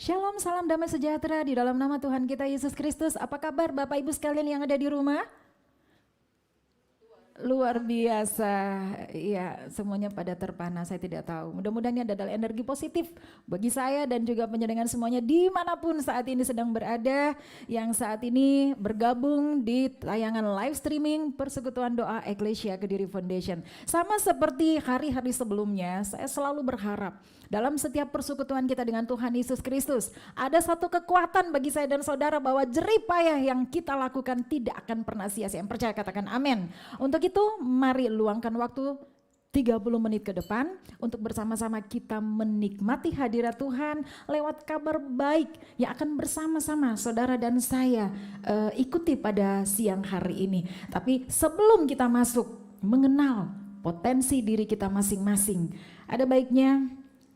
Shalom, salam damai sejahtera di dalam nama Tuhan kita Yesus Kristus. Apa kabar Bapak Ibu sekalian yang ada di rumah? Luar biasa, ya semuanya pada terpana, saya tidak tahu. Mudah-mudahan ini adalah energi positif bagi saya dan juga penjenengan semuanya dimanapun saat ini sedang berada. Yang saat ini bergabung di tayangan live streaming Persekutuan Doa Eklesia Kediri Foundation. Sama seperti hari-hari sebelumnya, saya selalu berharap dalam setiap persekutuan kita dengan Tuhan Yesus Kristus, ada satu kekuatan bagi saya dan saudara bahwa jerih payah yang kita lakukan tidak akan pernah sia-sia. Yang percaya katakan amin. Untuk itu mari luangkan waktu 30 menit ke depan untuk bersama-sama kita menikmati hadirat Tuhan lewat kabar baik yang akan bersama-sama saudara dan saya ikuti pada siang hari ini. Tapi sebelum kita masuk mengenal potensi diri kita masing-masing, ada baiknya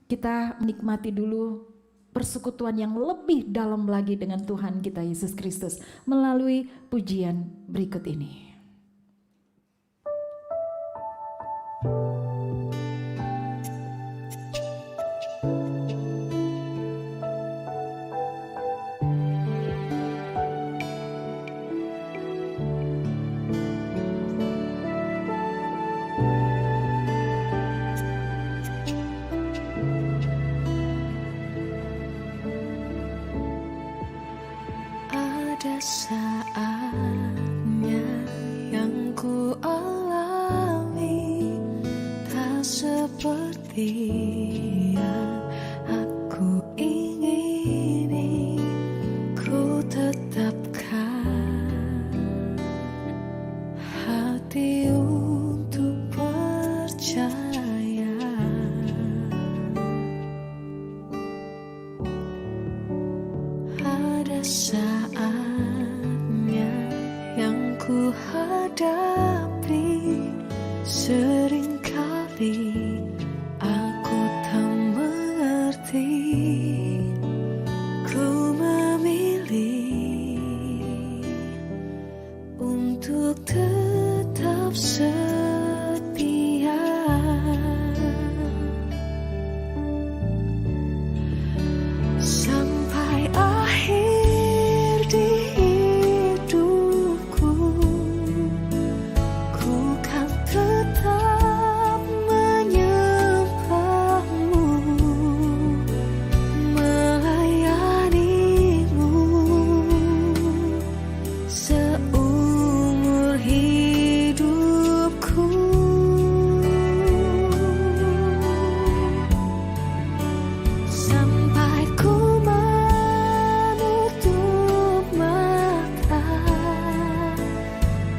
kita menikmati dulu persekutuan yang lebih dalam lagi dengan Tuhan kita Yesus Kristus melalui pujian berikut ini. Saatnya yang ku alami tak seperti yang aku ingini, ku tetapkan hati untuk percaya. Ada saatnya yang ku hadapi, seringkali aku tak mengerti, ku memilih untuk tetap setia. Sampai akhir di hidupku, ku kan tetap menyembahmu, melayanimu seumur hidupku. Sampai ku menutup mata,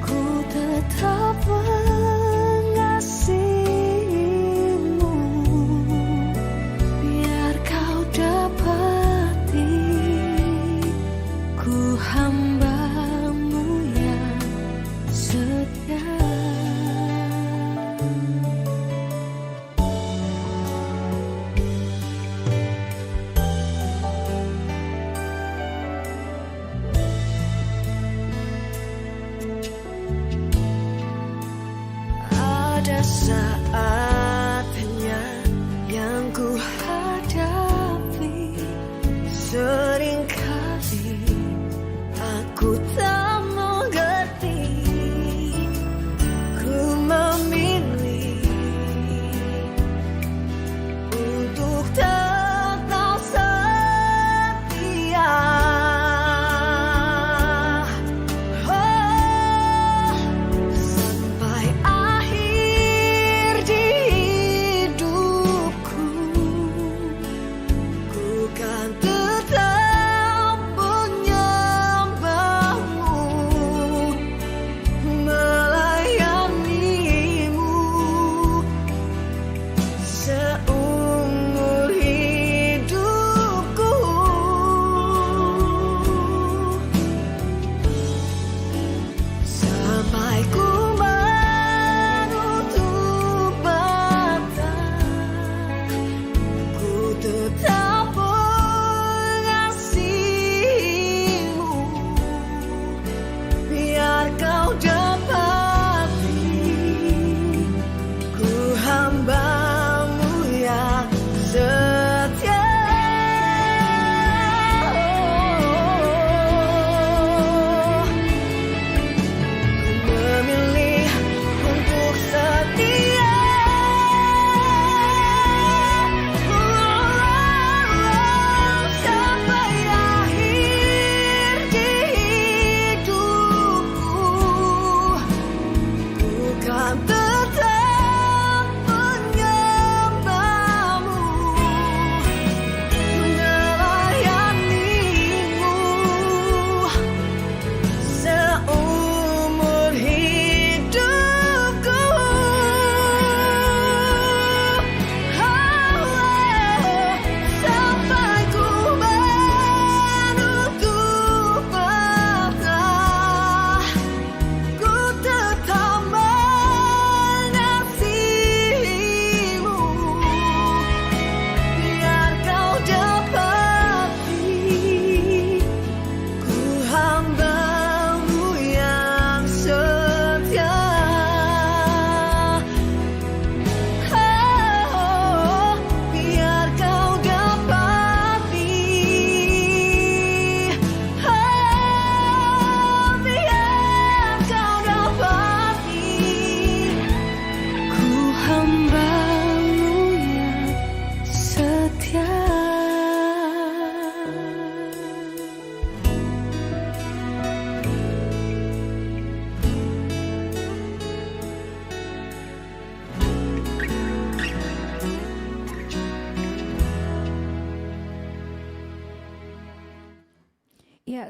ku tetap mengasihimu, biar kau dapati ku hambamu yang setia. Ada saatnya yang ku hadapi, seringkali aku tak mengerti, ku memilih untuk tetap setia. Sampai akhir di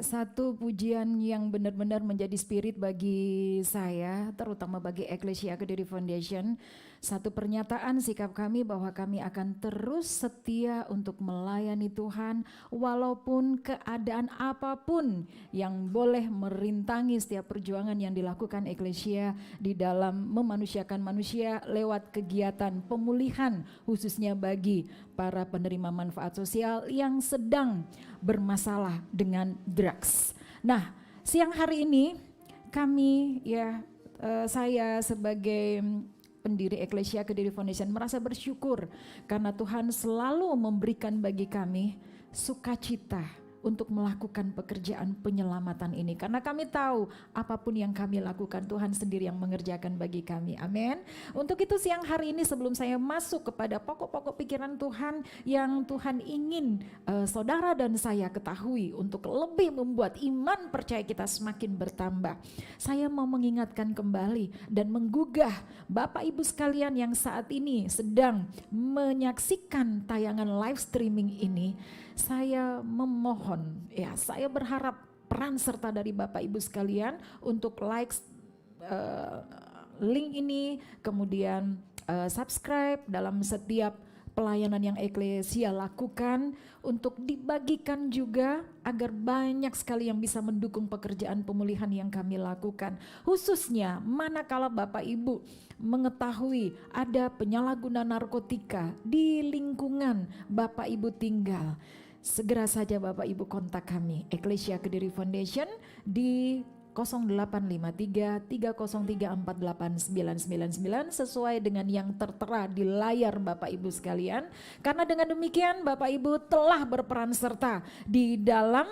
Ya, satu pujian yang benar-benar menjadi spirit bagi saya, terutama bagi Ecclesia Kediri Foundation. Satu pernyataan sikap kami bahwa kami akan terus setia untuk melayani Tuhan walaupun keadaan apapun yang boleh merintangi setiap perjuangan yang dilakukan Ecclesia di dalam memanusiakan manusia lewat kegiatan pemulihan khususnya bagi para penerima manfaat sosial yang sedang bermasalah dengan drugs. Nah, siang hari ini kami saya sebagai pendiri Ecclesia Kediri Foundation merasa bersyukur karena Tuhan selalu memberikan bagi kami sukacita untuk melakukan pekerjaan penyelamatan ini. Karena kami tahu apapun yang kami lakukan Tuhan sendiri yang mengerjakan bagi kami. Amin. Untuk itu siang hari ini sebelum saya masuk kepada pokok-pokok pikiran Tuhan yang Tuhan ingin saudara dan saya ketahui untuk lebih membuat iman percaya kita semakin bertambah. Saya mau mengingatkan kembali dan menggugah Bapak Ibu sekalian yang saat ini sedang menyaksikan tayangan live streaming ini. Saya memohon, saya berharap peran serta dari Bapak Ibu sekalian untuk like link ini, kemudian subscribe dalam setiap pelayanan yang Eklesia lakukan untuk dibagikan juga agar banyak sekali yang bisa mendukung pekerjaan pemulihan yang kami lakukan. Khususnya manakala Bapak Ibu mengetahui ada penyalahguna narkotika di lingkungan Bapak Ibu tinggal, segera saja Bapak Ibu kontak kami Ecclesia Kediri Foundation di 0853 303 48999 sesuai dengan yang tertera di layar Bapak Ibu sekalian. Karena dengan demikian Bapak Ibu telah berperan serta di dalam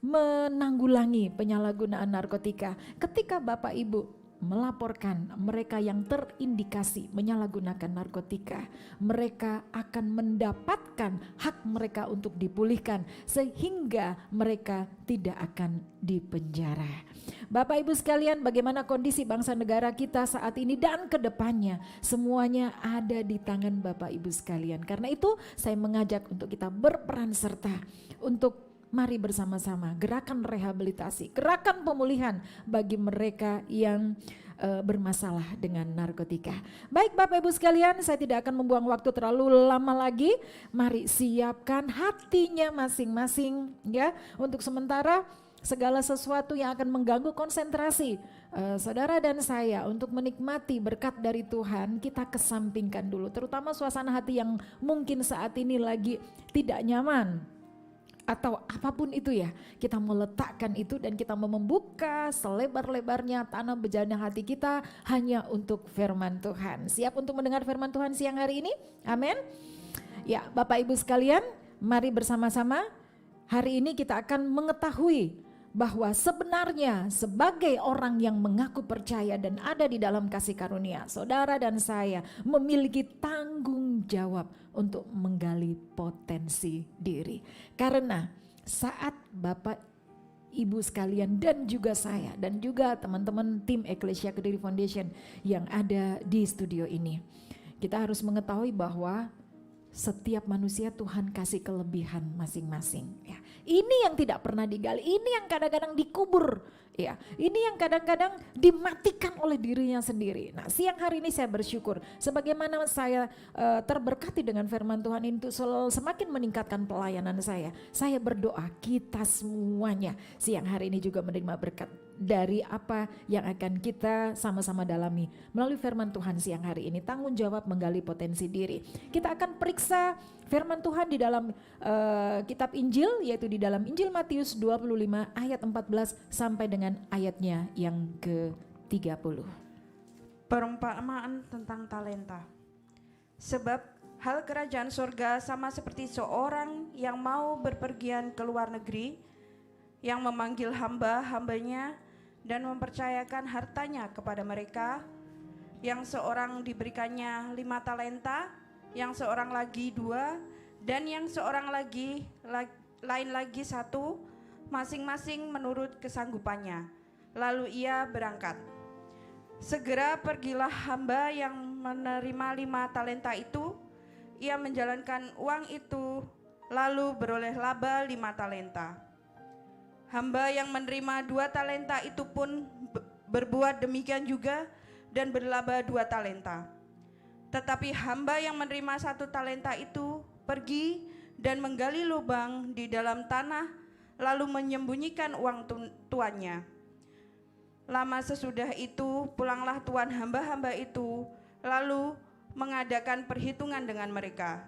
menanggulangi penyalahgunaan narkotika. Ketika Bapak Ibu melaporkan mereka yang terindikasi menyalahgunakan narkotika, mereka akan mendapatkan hak mereka untuk dipulihkan sehingga mereka tidak akan dipenjara. Bapak Ibu sekalian, bagaimana kondisi bangsa negara kita saat ini dan ke depannya, semuanya ada di tangan Bapak Ibu sekalian. Karena itu saya mengajak untuk kita berperan serta untuk mari bersama-sama gerakan rehabilitasi, gerakan pemulihan bagi mereka yang bermasalah dengan narkotika. Baik Bapak Ibu sekalian, saya tidak akan membuang waktu terlalu lama lagi. Mari siapkan hatinya masing-masing ya. Untuk sementara segala sesuatu yang akan mengganggu konsentrasi saudara dan saya untuk menikmati berkat dari Tuhan, kita kesampingkan dulu. Terutama suasana hati yang mungkin saat ini lagi tidak nyaman atau apapun itu ya, kita meletakkan itu dan kita mau membuka selebar-lebarnya tanah bejana hati kita hanya untuk firman Tuhan. Siap untuk mendengar firman Tuhan siang hari ini? Amin. Ya Bapak Ibu sekalian, mari bersama-sama hari ini kita akan mengetahui bahwa sebenarnya sebagai orang yang mengaku percaya dan ada di dalam kasih karunia, saudara dan saya memiliki tanggung jawab untuk menggali potensi diri. Karena saat Bapak Ibu sekalian dan juga saya dan juga teman-teman tim Ecclesia Kediri Foundation yang ada di studio ini, kita harus mengetahui bahwa setiap manusia Tuhan kasih kelebihan masing-masing ya. Ini yang tidak pernah digali, ini yang kadang-kadang dikubur ya. Ini yang kadang-kadang dimatikan oleh dirinya sendiri. Nah, siang hari ini saya bersyukur sebagaimana saya terberkati dengan firman Tuhan itu semakin meningkatkan pelayanan saya. Saya berdoa kita semuanya siang hari ini juga menerima berkat dari apa yang akan kita sama-sama dalami melalui firman Tuhan siang hari ini. Tanggung jawab menggali potensi diri. Kita akan periksa firman Tuhan di dalam kitab Injil, yaitu di dalam Injil Matius 25 ayat 14 sampai dengan ayatnya yang ke-30. Perumpamaan tentang talenta. Sebab hal kerajaan surga sama seperti seorang yang mau berpergian ke luar negeri, yang memanggil hamba-hambanya dan mempercayakan hartanya kepada mereka. Yang seorang diberikannya 5 talenta, yang seorang lagi 2, dan yang seorang lain lagi 1, masing-masing menurut kesanggupannya. Lalu ia berangkat. Segera pergilah hamba yang menerima 5 talenta itu. Ia menjalankan uang itu, lalu beroleh laba 5 talenta. Hamba yang menerima 2 talenta itu pun berbuat demikian juga dan berlaba 2 talenta. Tetapi hamba yang menerima 1 talenta itu pergi dan menggali lubang di dalam tanah, lalu menyembunyikan uang tuannya. Lama sesudah itu pulanglah tuan hamba-hamba itu, lalu mengadakan perhitungan dengan mereka.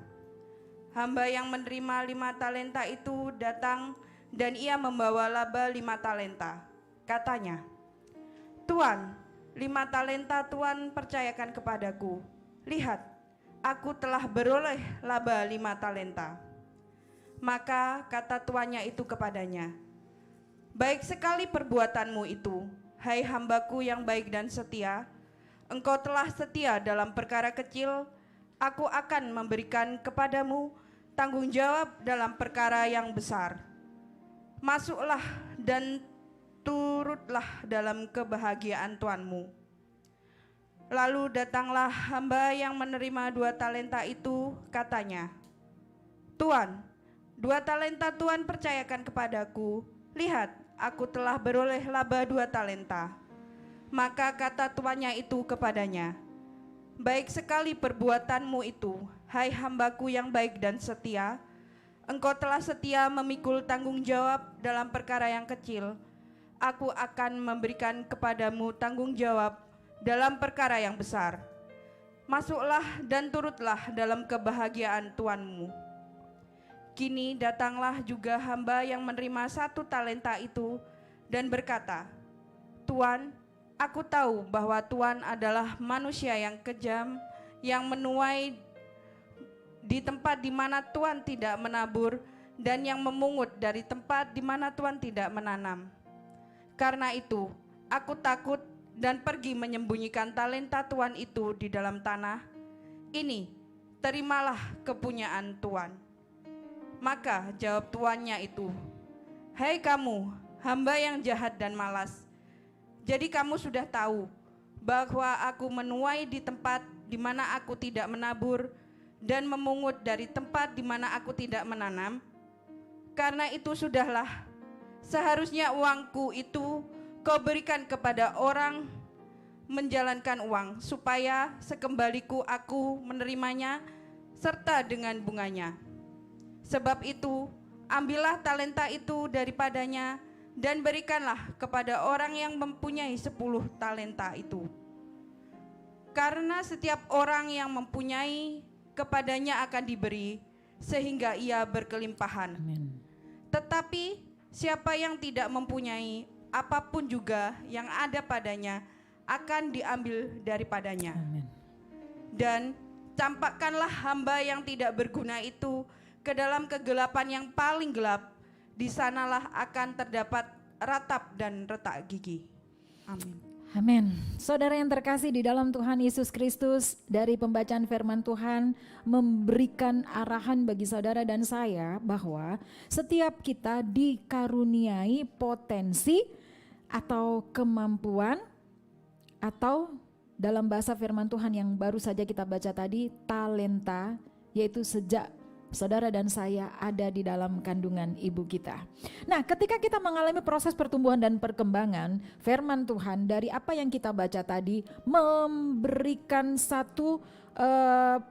Hamba yang menerima 5 talenta itu datang dan ia membawa laba 5 talenta. Katanya, "Tuan, 5 talenta Tuan percayakan kepadaku. Lihat, aku telah beroleh laba 5 talenta." Maka kata tuannya itu kepadanya, "Baik sekali perbuatanmu itu, hai hambaku yang baik dan setia. Engkau telah setia dalam perkara kecil, aku akan memberikan kepadamu tanggung jawab dalam perkara yang besar. Masuklah dan turutlah dalam kebahagiaan tuanmu." Lalu datanglah hamba yang menerima 2 talenta itu, katanya, "Tuan, 2 talenta Tuan percayakan kepadaku. Lihat, aku telah beroleh laba 2 talenta." Maka kata tuannya itu kepadanya, "Baik sekali perbuatanmu itu, hai hambaku yang baik dan setia. Engkau telah setia memikul tanggung jawab dalam perkara yang kecil. Aku akan memberikan kepadamu tanggung jawab dalam perkara yang besar. Masuklah dan turutlah dalam kebahagiaan tuanmu." Kini datanglah juga hamba yang menerima 1 talenta itu dan berkata, "Tuan, aku tahu bahwa Tuan adalah manusia yang kejam, yang menuai di tempat di mana Tuan tidak menabur dan yang memungut dari tempat di mana Tuan tidak menanam. Karena itu, aku takut dan pergi menyembunyikan talenta Tuan itu di dalam tanah. Ini, terimalah kepunyaan Tuan." Maka jawab tuannya itu, "Hai kamu, hamba yang jahat dan malas. Jadi kamu sudah tahu bahwa aku menuai di tempat di mana aku tidak menabur dan memungut dari tempat di mana aku tidak menanam. Karena itu sudahlah, seharusnya uangku itu kau berikan kepada orang menjalankan uang, supaya sekembaliku aku menerimanya serta dengan bunganya. Sebab itu, ambillah talenta itu daripadanya dan berikanlah kepada orang yang mempunyai 10 talenta itu. Karena setiap orang yang mempunyai, kepadanya akan diberi, sehingga ia berkelimpahan. Amin. Tetapi siapa yang tidak mempunyai, apapun juga yang ada padanya akan diambil daripadanya. Amin. Dan campakkanlah hamba yang tidak berguna itu ke dalam kegelapan yang paling gelap. Di sanalah akan terdapat ratap dan retak gigi." Amin. Amin. Saudara yang terkasih di dalam Tuhan Yesus Kristus, dari pembacaan firman Tuhan memberikan arahan bagi saudara dan saya bahwa setiap kita dikaruniai potensi atau kemampuan, atau dalam bahasa firman Tuhan yang baru saja kita baca tadi, talenta, yaitu sejak saudara dan saya ada di dalam kandungan ibu kita. Nah, ketika kita mengalami proses pertumbuhan dan perkembangan, firman Tuhan dari apa yang kita baca tadi memberikan satu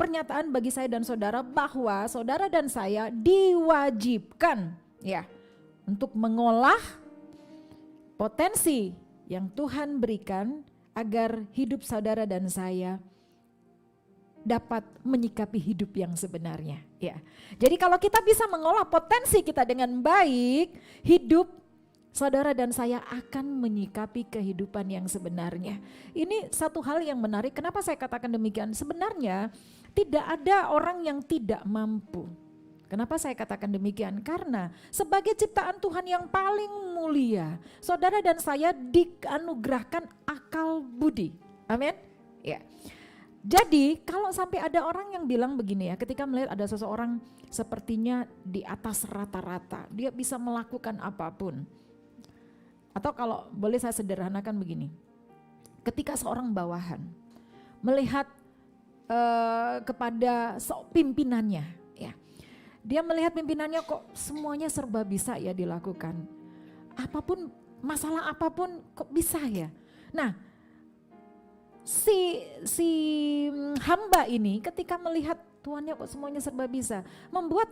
pernyataan bagi saya dan saudara bahwa saudara dan saya diwajibkan ya untuk mengolah potensi yang Tuhan berikan agar hidup saudara dan saya dapat menyikapi hidup yang sebenarnya ya. Jadi kalau kita bisa mengolah potensi kita dengan baik, hidup saudara dan saya akan menyikapi kehidupan yang sebenarnya. Ini satu hal yang menarik, kenapa saya katakan demikian? Sebenarnya tidak ada orang yang tidak mampu. Kenapa saya katakan demikian? Karena sebagai ciptaan Tuhan yang paling mulia, saudara dan saya dianugerahkan akal budi. Amin. Ya. Jadi kalau sampai ada orang yang bilang begini ya, ketika melihat ada seseorang sepertinya di atas rata-rata, dia bisa melakukan apapun. Atau kalau boleh saya sederhanakan begini, ketika seorang bawahan melihat kepada pimpinannya, ya, dia melihat pimpinannya kok semuanya serba bisa ya dilakukan. apapun, masalah apapun kok bisa ya. Nah, si hamba ini ketika melihat Tuhannya kok semuanya serba bisa, membuat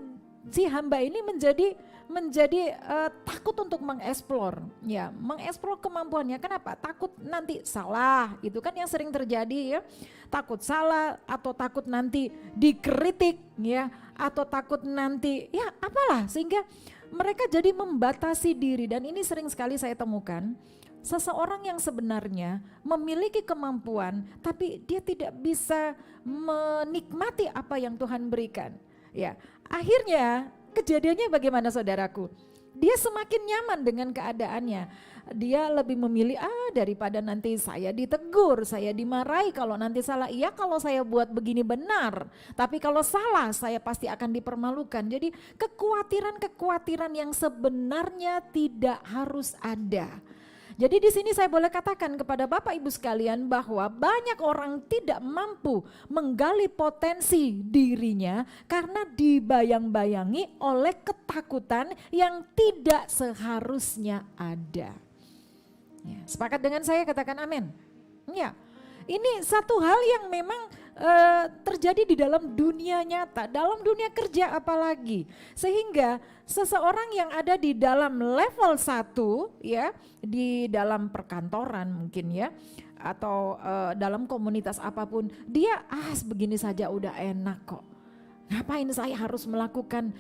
si hamba ini menjadi takut untuk mengeksplor, ya, mengeksplor kemampuannya. Kenapa? Takut nanti salah, itu kan yang sering terjadi ya. Takut salah atau takut nanti dikritik, ya, atau takut nanti ya apalah, sehingga mereka jadi membatasi diri. Dan ini sering sekali saya temukan. Seseorang yang sebenarnya memiliki kemampuan tapi dia tidak bisa menikmati apa yang Tuhan berikan. Ya, akhirnya kejadiannya bagaimana saudaraku? Dia semakin nyaman dengan keadaannya. Dia lebih memilih daripada nanti saya ditegur, saya dimarahi kalau nanti salah. Iya, kalau saya buat begini benar, tapi kalau salah saya pasti akan dipermalukan. Jadi kekhawatiran-kekhawatiran yang sebenarnya tidak harus ada. Jadi di sini saya boleh katakan kepada Bapak Ibu sekalian bahwa banyak orang tidak mampu menggali potensi dirinya karena dibayang-bayangi oleh ketakutan yang tidak seharusnya ada. Ya, sepakat dengan saya, katakan amin. Ya, ini satu hal yang memang terjadi di dalam dunia nyata, dalam dunia kerja apalagi. Sehingga seseorang yang ada di dalam level 1 ya, di dalam perkantoran mungkin ya, atau dalam komunitas apapun, dia begini saja udah enak kok. Ngapain saya harus melakukan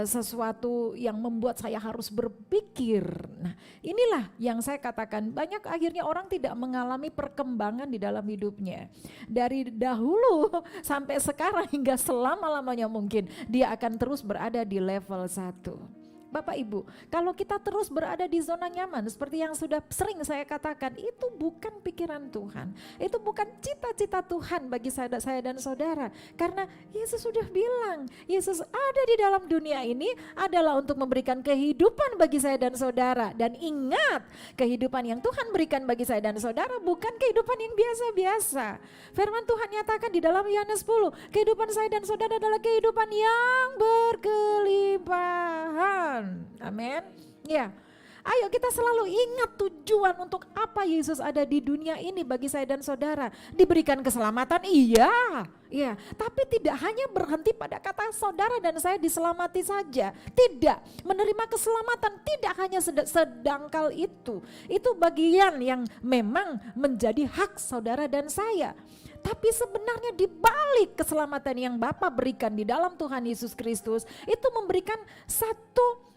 sesuatu yang membuat saya harus berpikir. Nah, inilah yang saya katakan, banyak akhirnya orang tidak mengalami perkembangan di dalam hidupnya. Dari dahulu sampai sekarang hingga selama-lamanya mungkin dia akan terus berada di level 1. Bapak Ibu, kalau kita terus berada di zona nyaman seperti yang sudah sering saya katakan, itu bukan pikiran Tuhan. Itu bukan cita-cita Tuhan bagi saya dan saudara. Karena Yesus sudah bilang, Yesus ada di dalam dunia ini adalah untuk memberikan kehidupan bagi saya dan saudara. Dan ingat, kehidupan yang Tuhan berikan bagi saya dan saudara bukan kehidupan yang biasa-biasa. Firman Tuhan nyatakan di dalam Yohanes 10, kehidupan saya dan saudara adalah kehidupan yang berkelimpahan. Amin. Ya. Ayo kita selalu ingat tujuan untuk apa Yesus ada di dunia ini bagi saya dan saudara. Diberikan keselamatan, iya. Ya, tapi tidak hanya berhenti pada kata saudara dan saya diselamati saja. Tidak, menerima keselamatan tidak hanya sedangkal itu. Itu bagian yang memang menjadi hak saudara dan saya. Tapi sebenarnya di balik keselamatan yang Bapa berikan di dalam Tuhan Yesus Kristus, itu memberikan satu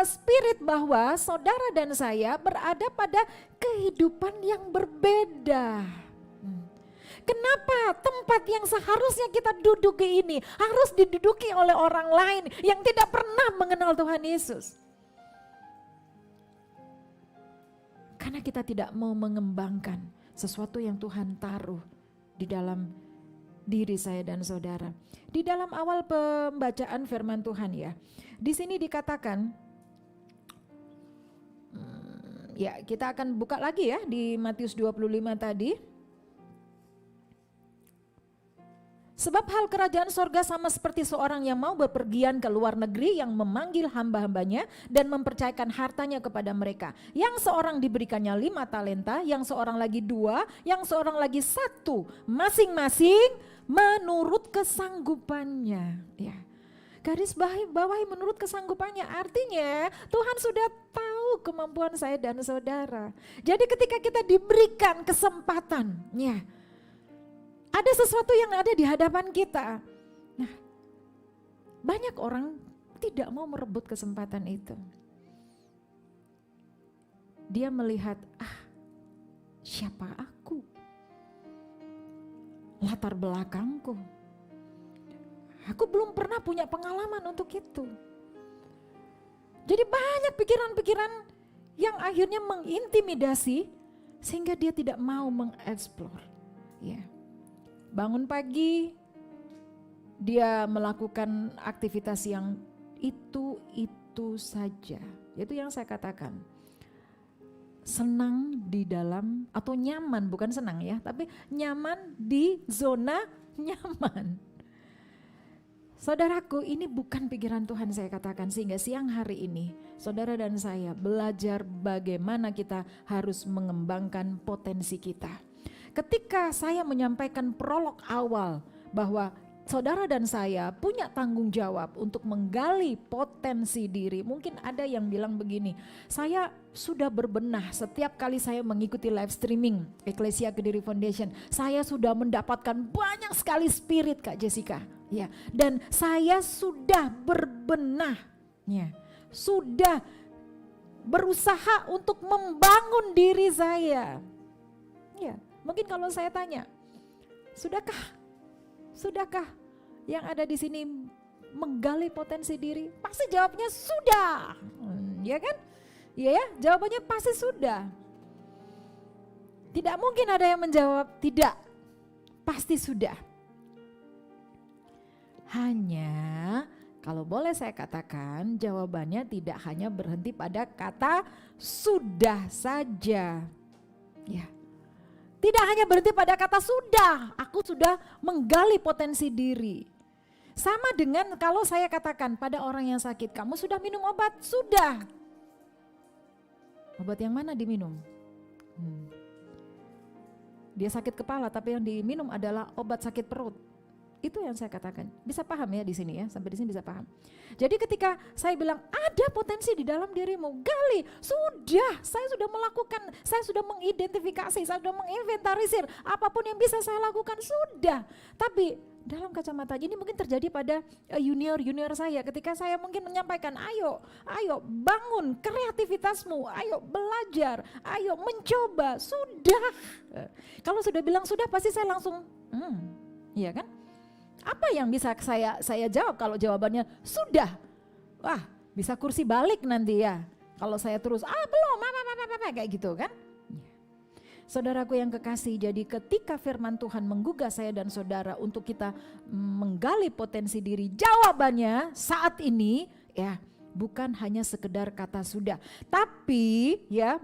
spirit bahwa saudara dan saya berada pada kehidupan yang berbeda. Kenapa tempat yang seharusnya kita duduki ini harus diduduki oleh orang lain yang tidak pernah mengenal Tuhan Yesus? Karena kita tidak mau mengembangkan sesuatu yang Tuhan taruh di dalam diri saya dan saudara. Di dalam awal pembacaan firman Tuhan ya, di sini dikatakan, ya kita akan buka lagi ya di Matius 25 tadi. Sebab hal kerajaan sorga sama seperti seorang yang mau bepergian ke luar negeri yang memanggil hamba-hambanya dan mempercayakan hartanya kepada mereka. Yang seorang diberikannya 5 talenta, yang seorang lagi 2, yang seorang lagi 1. Masing-masing menurut kesanggupannya. Ya. Garis bawahi menurut kesanggupannya, artinya Tuhan sudah tahu kemampuan saya dan saudara. Jadi ketika kita diberikan kesempatan, ya, ada sesuatu yang ada di hadapan kita. Nah, banyak orang tidak mau merebut kesempatan itu. Dia melihat, siapa aku? Latar belakangku. Aku belum pernah punya pengalaman untuk itu. Jadi banyak pikiran-pikiran yang akhirnya mengintimidasi sehingga dia tidak mau mengeksplor. Ya. Bangun pagi, dia melakukan aktivitas yang itu saja. Itu yang saya katakan. Senang di dalam, atau nyaman, bukan senang ya, tapi nyaman di zona nyaman. Saudaraku, ini bukan pikiran Tuhan saya katakan, sehingga siang hari ini saudara dan saya belajar bagaimana kita harus mengembangkan potensi kita. Ketika saya menyampaikan prolog awal bahwa saudara dan saya punya tanggung jawab untuk menggali potensi diri. Mungkin ada yang bilang begini, saya sudah berbenah setiap kali saya mengikuti live streaming Ecclesia Kediri Foundation. Saya sudah mendapatkan banyak sekali spirit, Kak Jessica. Ya, dan saya sudah berbenah, ya, sudah berusaha untuk membangun diri saya. Ya, mungkin kalau saya tanya, Sudahkah yang ada di sini menggali potensi diri? Pasti jawabnya sudah. Ya kan? Iya ya, jawabannya pasti sudah. Tidak mungkin ada yang menjawab tidak. Pasti sudah. Hanya kalau boleh saya katakan, jawabannya tidak hanya berhenti pada kata sudah saja. Ya. Tidak hanya berhenti pada kata sudah, aku sudah menggali potensi diri. Sama dengan kalau saya katakan pada orang yang sakit, kamu sudah minum obat? Sudah. Obat yang mana diminum? Dia sakit kepala, tapi yang diminum adalah obat sakit perut. Itu yang saya katakan. Bisa paham ya di sini ya, sampai di sini bisa paham. Jadi ketika saya bilang ada potensi di dalam dirimu, gali, sudah, saya sudah melakukan, saya sudah mengidentifikasi, saya sudah menginventarisir apapun yang bisa saya lakukan, sudah. Tapi dalam kacamata ini mungkin terjadi pada junior saya ketika saya mungkin menyampaikan, ayo bangun kreativitasmu, ayo belajar, ayo mencoba, sudah. Kalau sudah bilang sudah pasti saya langsung, iya kan? Apa yang bisa saya jawab kalau jawabannya sudah? Wah, bisa kursi balik nanti ya. Kalau saya terus, belum, kayak gitu kan. Saudaraku yang kekasih, jadi ketika firman Tuhan menggugah saya dan saudara untuk kita menggali potensi diri, jawabannya saat ini ya bukan hanya sekedar kata sudah. Tapi ya,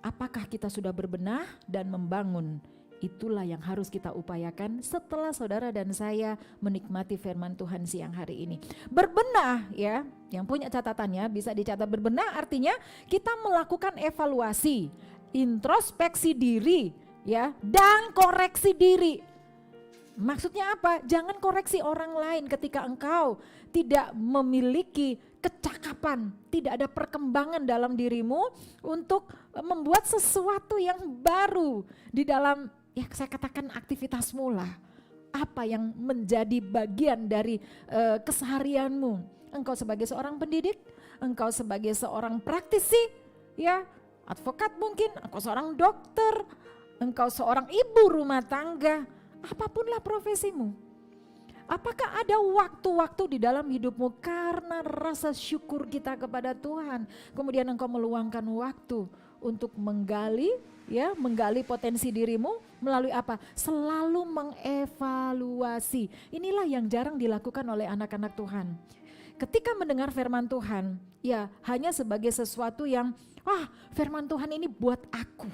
apakah kita sudah berbenah dan membangun? Itulah yang harus kita upayakan setelah saudara dan saya menikmati firman Tuhan siang hari ini. Berbenah ya, yang punya catatannya bisa dicatat. Berbenah artinya kita melakukan evaluasi, introspeksi diri ya, dan koreksi diri. Maksudnya apa? Jangan koreksi orang lain ketika engkau tidak memiliki kecakapan, tidak ada perkembangan dalam dirimu untuk membuat sesuatu yang baru di dalam, ya saya katakan aktivitasmu lah. Apa yang menjadi bagian dari keseharianmu. Engkau sebagai seorang pendidik, engkau sebagai seorang praktisi, ya advokat mungkin, engkau seorang dokter, engkau seorang ibu rumah tangga, apapunlah profesimu. Apakah ada waktu-waktu di dalam hidupmu karena rasa syukur kita kepada Tuhan, kemudian engkau meluangkan waktu untuk menggali potensi dirimu melalui apa? Selalu mengevaluasi. Inilah yang jarang dilakukan oleh anak-anak Tuhan. Ketika mendengar firman Tuhan, ya hanya sebagai sesuatu yang, firman Tuhan ini buat aku.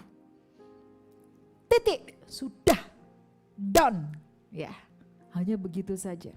Titik, sudah, done. Ya, hanya begitu saja.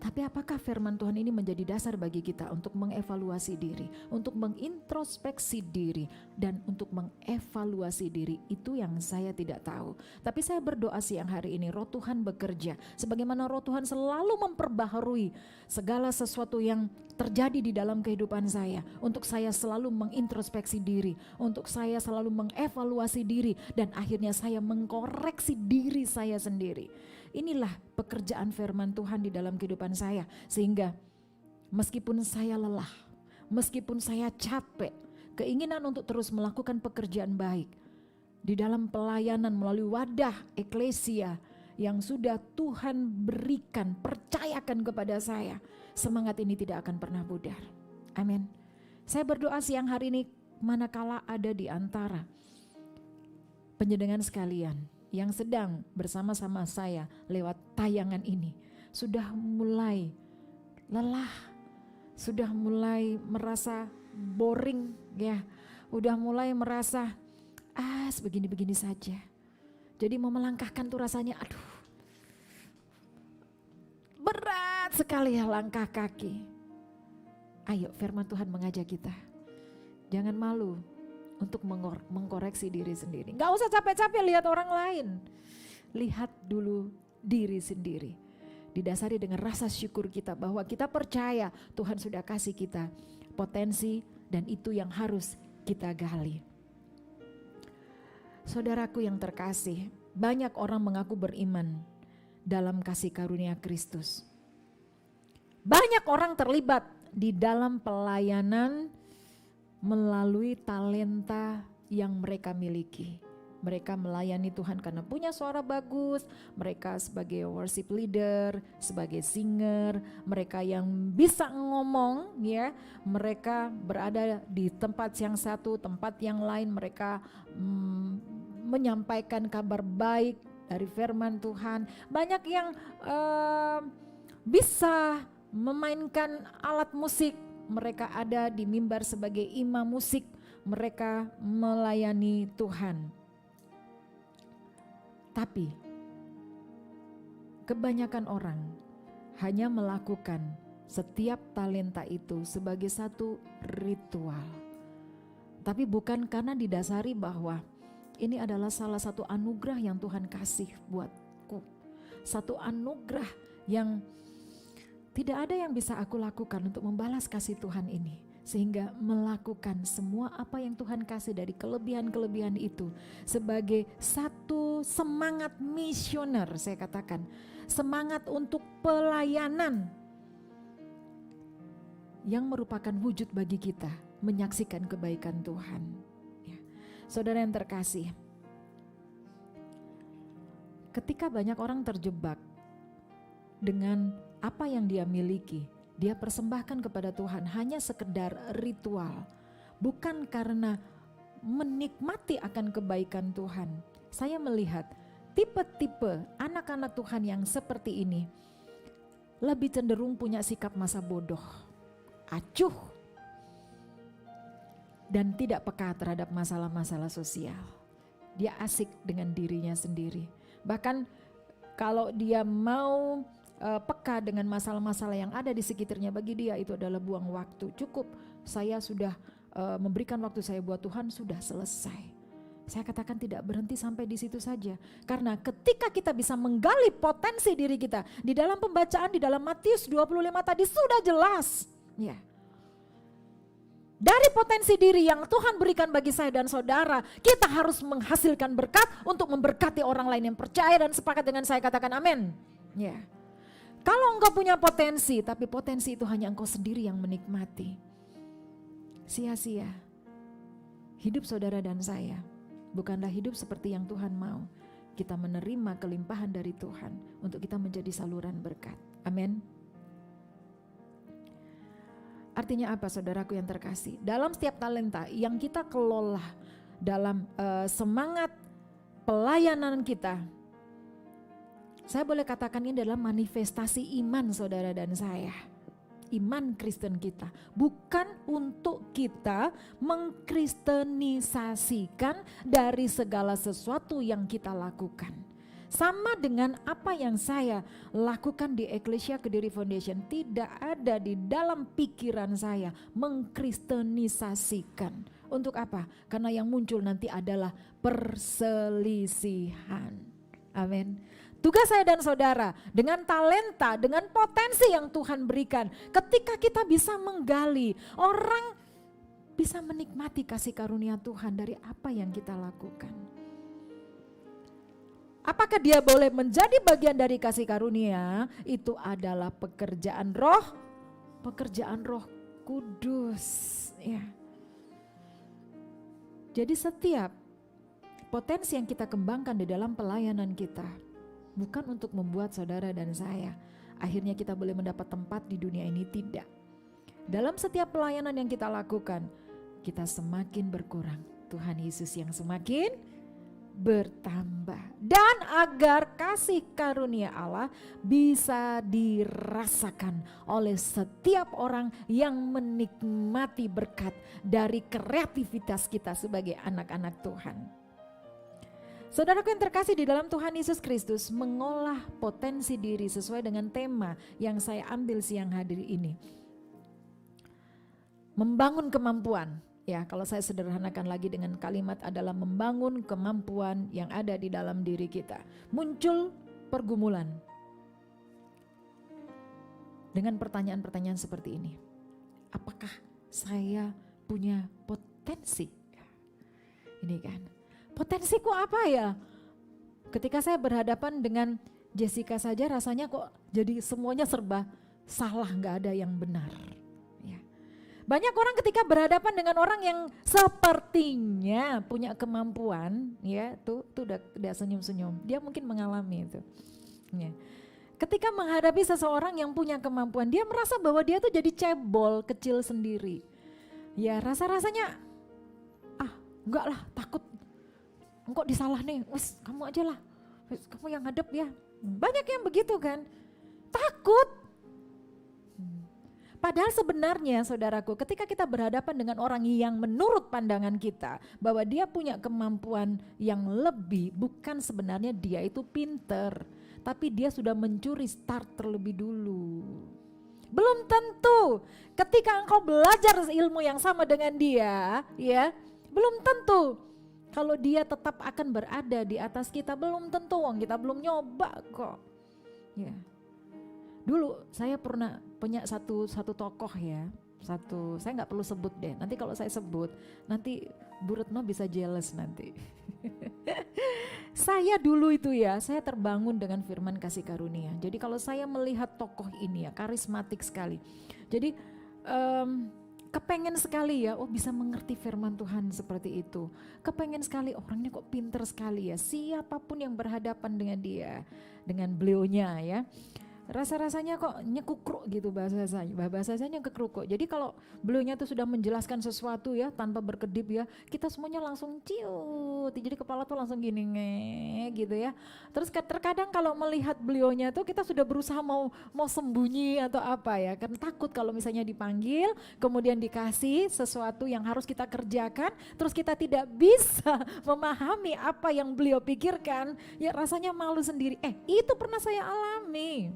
Tapi apakah firman Tuhan ini menjadi dasar bagi kita untuk mengevaluasi diri, untuk mengintrospeksi diri, dan untuk mengevaluasi diri? Itu yang saya tidak tahu. Tapi saya berdoa siang hari ini Roh Tuhan bekerja. Sebagaimana Roh Tuhan selalu memperbaharui segala sesuatu yang terjadi di dalam kehidupan saya. Untuk saya selalu mengintrospeksi diri, untuk saya selalu mengevaluasi diri, dan akhirnya saya mengkoreksi diri saya sendiri. Inilah pekerjaan firman Tuhan di dalam kehidupan saya. Sehingga meskipun saya lelah, meskipun saya capek, keinginan untuk terus melakukan pekerjaan baik di dalam pelayanan melalui wadah eklesia yang sudah Tuhan berikan, percayakan kepada saya, semangat ini tidak akan pernah pudar. Amin. Saya berdoa siang hari ini, manakala ada di antara penyedengan sekalian yang sedang bersama-sama saya lewat tayangan ini, sudah mulai lelah, sudah mulai merasa boring ya, udah mulai merasa begini-begini saja. Jadi mau melangkahkan tuh rasanya sekali langkah kaki. Ayo, firman Tuhan mengajak kita. Jangan malu untuk mengkoreksi diri sendiri. Gak usah capek-capek lihat orang lain. Lihat dulu diri sendiri. Didasari dengan rasa syukur kita bahwa kita percaya Tuhan sudah kasih kita potensi dan itu yang harus kita gali. Saudaraku yang terkasih, banyak orang mengaku beriman dalam kasih karunia Kristus. Banyak orang terlibat di dalam pelayanan melalui talenta yang mereka miliki. Mereka melayani Tuhan karena punya suara bagus, mereka sebagai worship leader, sebagai singer, mereka yang bisa ngomong ya, mereka berada di tempat yang satu, tempat yang lain, mereka menyampaikan kabar baik dari firman Tuhan. Banyak yang bisa memainkan alat musik, mereka ada di mimbar sebagai imam musik, mereka melayani Tuhan. Tapi kebanyakan orang hanya melakukan setiap talenta itu sebagai satu ritual. Tapi bukan karena didasari bahwa ini adalah salah satu anugerah yang Tuhan kasih buatku. Satu anugerah yang tidak ada yang bisa aku lakukan untuk membalas kasih Tuhan ini. Sehingga melakukan semua apa yang Tuhan kasih dari kelebihan-kelebihan itu sebagai satu semangat misioner, saya katakan. Semangat untuk pelayanan yang merupakan wujud bagi kita menyaksikan kebaikan Tuhan. Ya. Saudara yang terkasih, ketika banyak orang terjebak dengan apa yang dia miliki, dia persembahkan kepada Tuhan hanya sekedar ritual, bukan karena menikmati akan kebaikan Tuhan. Saya melihat tipe-tipe anak-anak Tuhan yang seperti ini lebih cenderung punya sikap masa bodoh, acuh, dan tidak peka terhadap masalah-masalah sosial. Dia asik dengan dirinya sendiri. Bahkan kalau dia mau peka dengan masalah-masalah yang ada di sekitarnya, bagi dia itu adalah buang waktu. Cukup saya sudah memberikan waktu saya buat Tuhan, sudah selesai. Saya katakan tidak berhenti sampai di situ saja. Karena ketika kita bisa menggali potensi diri kita, di dalam pembacaan di dalam Matius 25 tadi sudah jelas. Ya. Dari potensi diri yang Tuhan berikan bagi saya dan saudara, kita harus menghasilkan berkat untuk memberkati orang lain yang percaya dan sepakat dengan saya, katakan amin. Ya. Kalau engkau punya potensi, tapi potensi itu hanya engkau sendiri yang menikmati, sia-sia. Hidup saudara dan saya bukanlah hidup seperti yang Tuhan mau. Kita menerima kelimpahan dari Tuhan untuk kita menjadi saluran berkat. Amin. Artinya apa, saudaraku yang terkasih? Dalam setiap talenta yang kita kelola dalam semangat pelayanan kita, saya boleh katakan ini adalah manifestasi iman saudara dan saya. Iman Kristen kita. Bukan untuk kita mengkristenisasikan dari segala sesuatu yang kita lakukan. Sama dengan apa yang saya lakukan di Ecclesia Kediri Foundation. Tidak ada di dalam pikiran saya mengkristenisasikan. Untuk apa? Karena yang muncul nanti adalah perselisihan. Amin. Tugas saya dan saudara dengan talenta, dengan potensi yang Tuhan berikan, ketika kita bisa menggali, orang bisa menikmati kasih karunia Tuhan dari apa yang kita lakukan. Apakah dia boleh menjadi bagian dari kasih karunia? Itu adalah pekerjaan Roh Kudus. Ya. Jadi setiap potensi yang kita kembangkan di dalam pelayanan kita, bukan untuk membuat saudara dan saya akhirnya kita boleh mendapat tempat di dunia ini, tidak. Dalam setiap pelayanan yang kita lakukan, kita semakin berkurang, Tuhan Yesus yang semakin bertambah. Dan agar kasih karunia Allah bisa dirasakan oleh setiap orang yang menikmati berkat dari kreativitas kita sebagai anak-anak Tuhan. Saudaraku yang terkasih di dalam Tuhan Yesus Kristus, mengolah potensi diri sesuai dengan tema yang saya ambil siang hari ini. Membangun kemampuan, ya kalau saya sederhanakan lagi dengan kalimat adalah membangun kemampuan yang ada di dalam diri kita. Muncul pergumulan dengan pertanyaan-pertanyaan seperti ini. Apakah saya punya potensi? Ini kan. Potensiku apa ya? Ketika saya berhadapan dengan Jessica saja rasanya kok jadi semuanya serba salah, gak ada yang benar. Ya. Banyak orang ketika berhadapan dengan orang yang sepertinya punya kemampuan, ya tuh udah senyum-senyum. Dia mungkin mengalami itu. Ya. Ketika menghadapi seseorang yang punya kemampuan, dia merasa bahwa dia tuh jadi cebol, kecil sendiri. Ya rasa-rasanya, enggak lah, takut. Kok disalah nih, wes kamu aja lah, wes, kamu yang hadap ya. Banyak yang begitu kan, takut. Padahal sebenarnya saudaraku, ketika kita berhadapan dengan orang yang menurut pandangan kita bahwa dia punya kemampuan yang lebih, bukan sebenarnya dia itu pinter, tapi dia sudah mencuri start terlebih dulu. Belum tentu ketika engkau belajar ilmu yang sama dengan dia, ya, belum tentu kalau dia tetap akan berada di atas kita, belum tentu, kita belum nyoba kok. Ya. Dulu saya pernah punya satu tokoh ya, saya nggak perlu sebut deh. Nanti kalau saya sebut, nanti Bu Retno bisa jealous nanti. Saya dulu itu ya, saya terbangun dengan firman kasih karunia. Jadi kalau saya melihat tokoh ini ya, karismatik sekali. Jadi kepengen sekali ya, bisa mengerti firman Tuhan seperti itu. Kepengen sekali, orangnya kok pinter sekali ya, siapapun yang berhadapan dengan dia, dengan beliaunya ya. Rasa-rasanya kok nyekukruk gitu bahasanya nyekukruk. Jadi kalau beliaunya tuh sudah menjelaskan sesuatu ya tanpa berkedip ya, kita semuanya langsung ciut. Jadi kepala tuh langsung gini gitu ya. Terus terkadang kalau melihat beliaunya tuh kita sudah berusaha mau sembunyi atau apa ya, karena takut kalau misalnya dipanggil kemudian dikasih sesuatu yang harus kita kerjakan, terus kita tidak bisa memahami apa yang beliau pikirkan, ya rasanya malu sendiri. Itu pernah saya alami.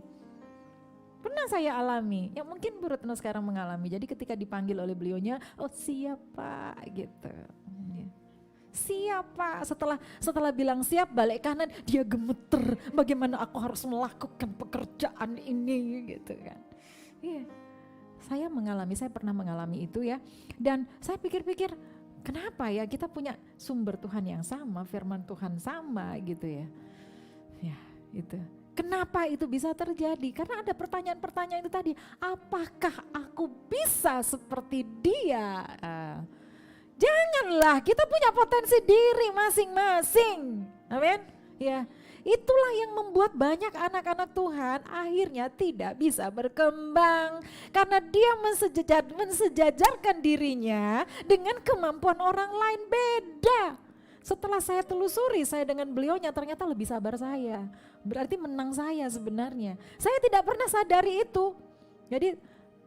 Ya mungkin Bu Retno sekarang mengalami. Jadi ketika dipanggil oleh beliaunya, siap Pak gitu. Siap Pak, setelah bilang siap balik kanan dia gemeter. Bagaimana aku harus melakukan pekerjaan ini gitu kan. Iya, saya pernah mengalami itu ya. Dan saya pikir-pikir kenapa ya kita punya sumber Tuhan yang sama, firman Tuhan sama gitu ya. Ya itu. Kenapa itu bisa terjadi? Karena ada pertanyaan-pertanyaan itu tadi. Apakah aku bisa seperti dia? Janganlah, kita punya potensi diri masing-masing. Amin. Ya, itulah yang membuat banyak anak-anak Tuhan akhirnya tidak bisa berkembang. Karena dia mensejajarkan dirinya dengan kemampuan orang lain, beda. Setelah saya telusuri, saya dengan beliaunya ternyata lebih sabar saya. Berarti menang saya sebenarnya. Saya tidak pernah sadari itu. Jadi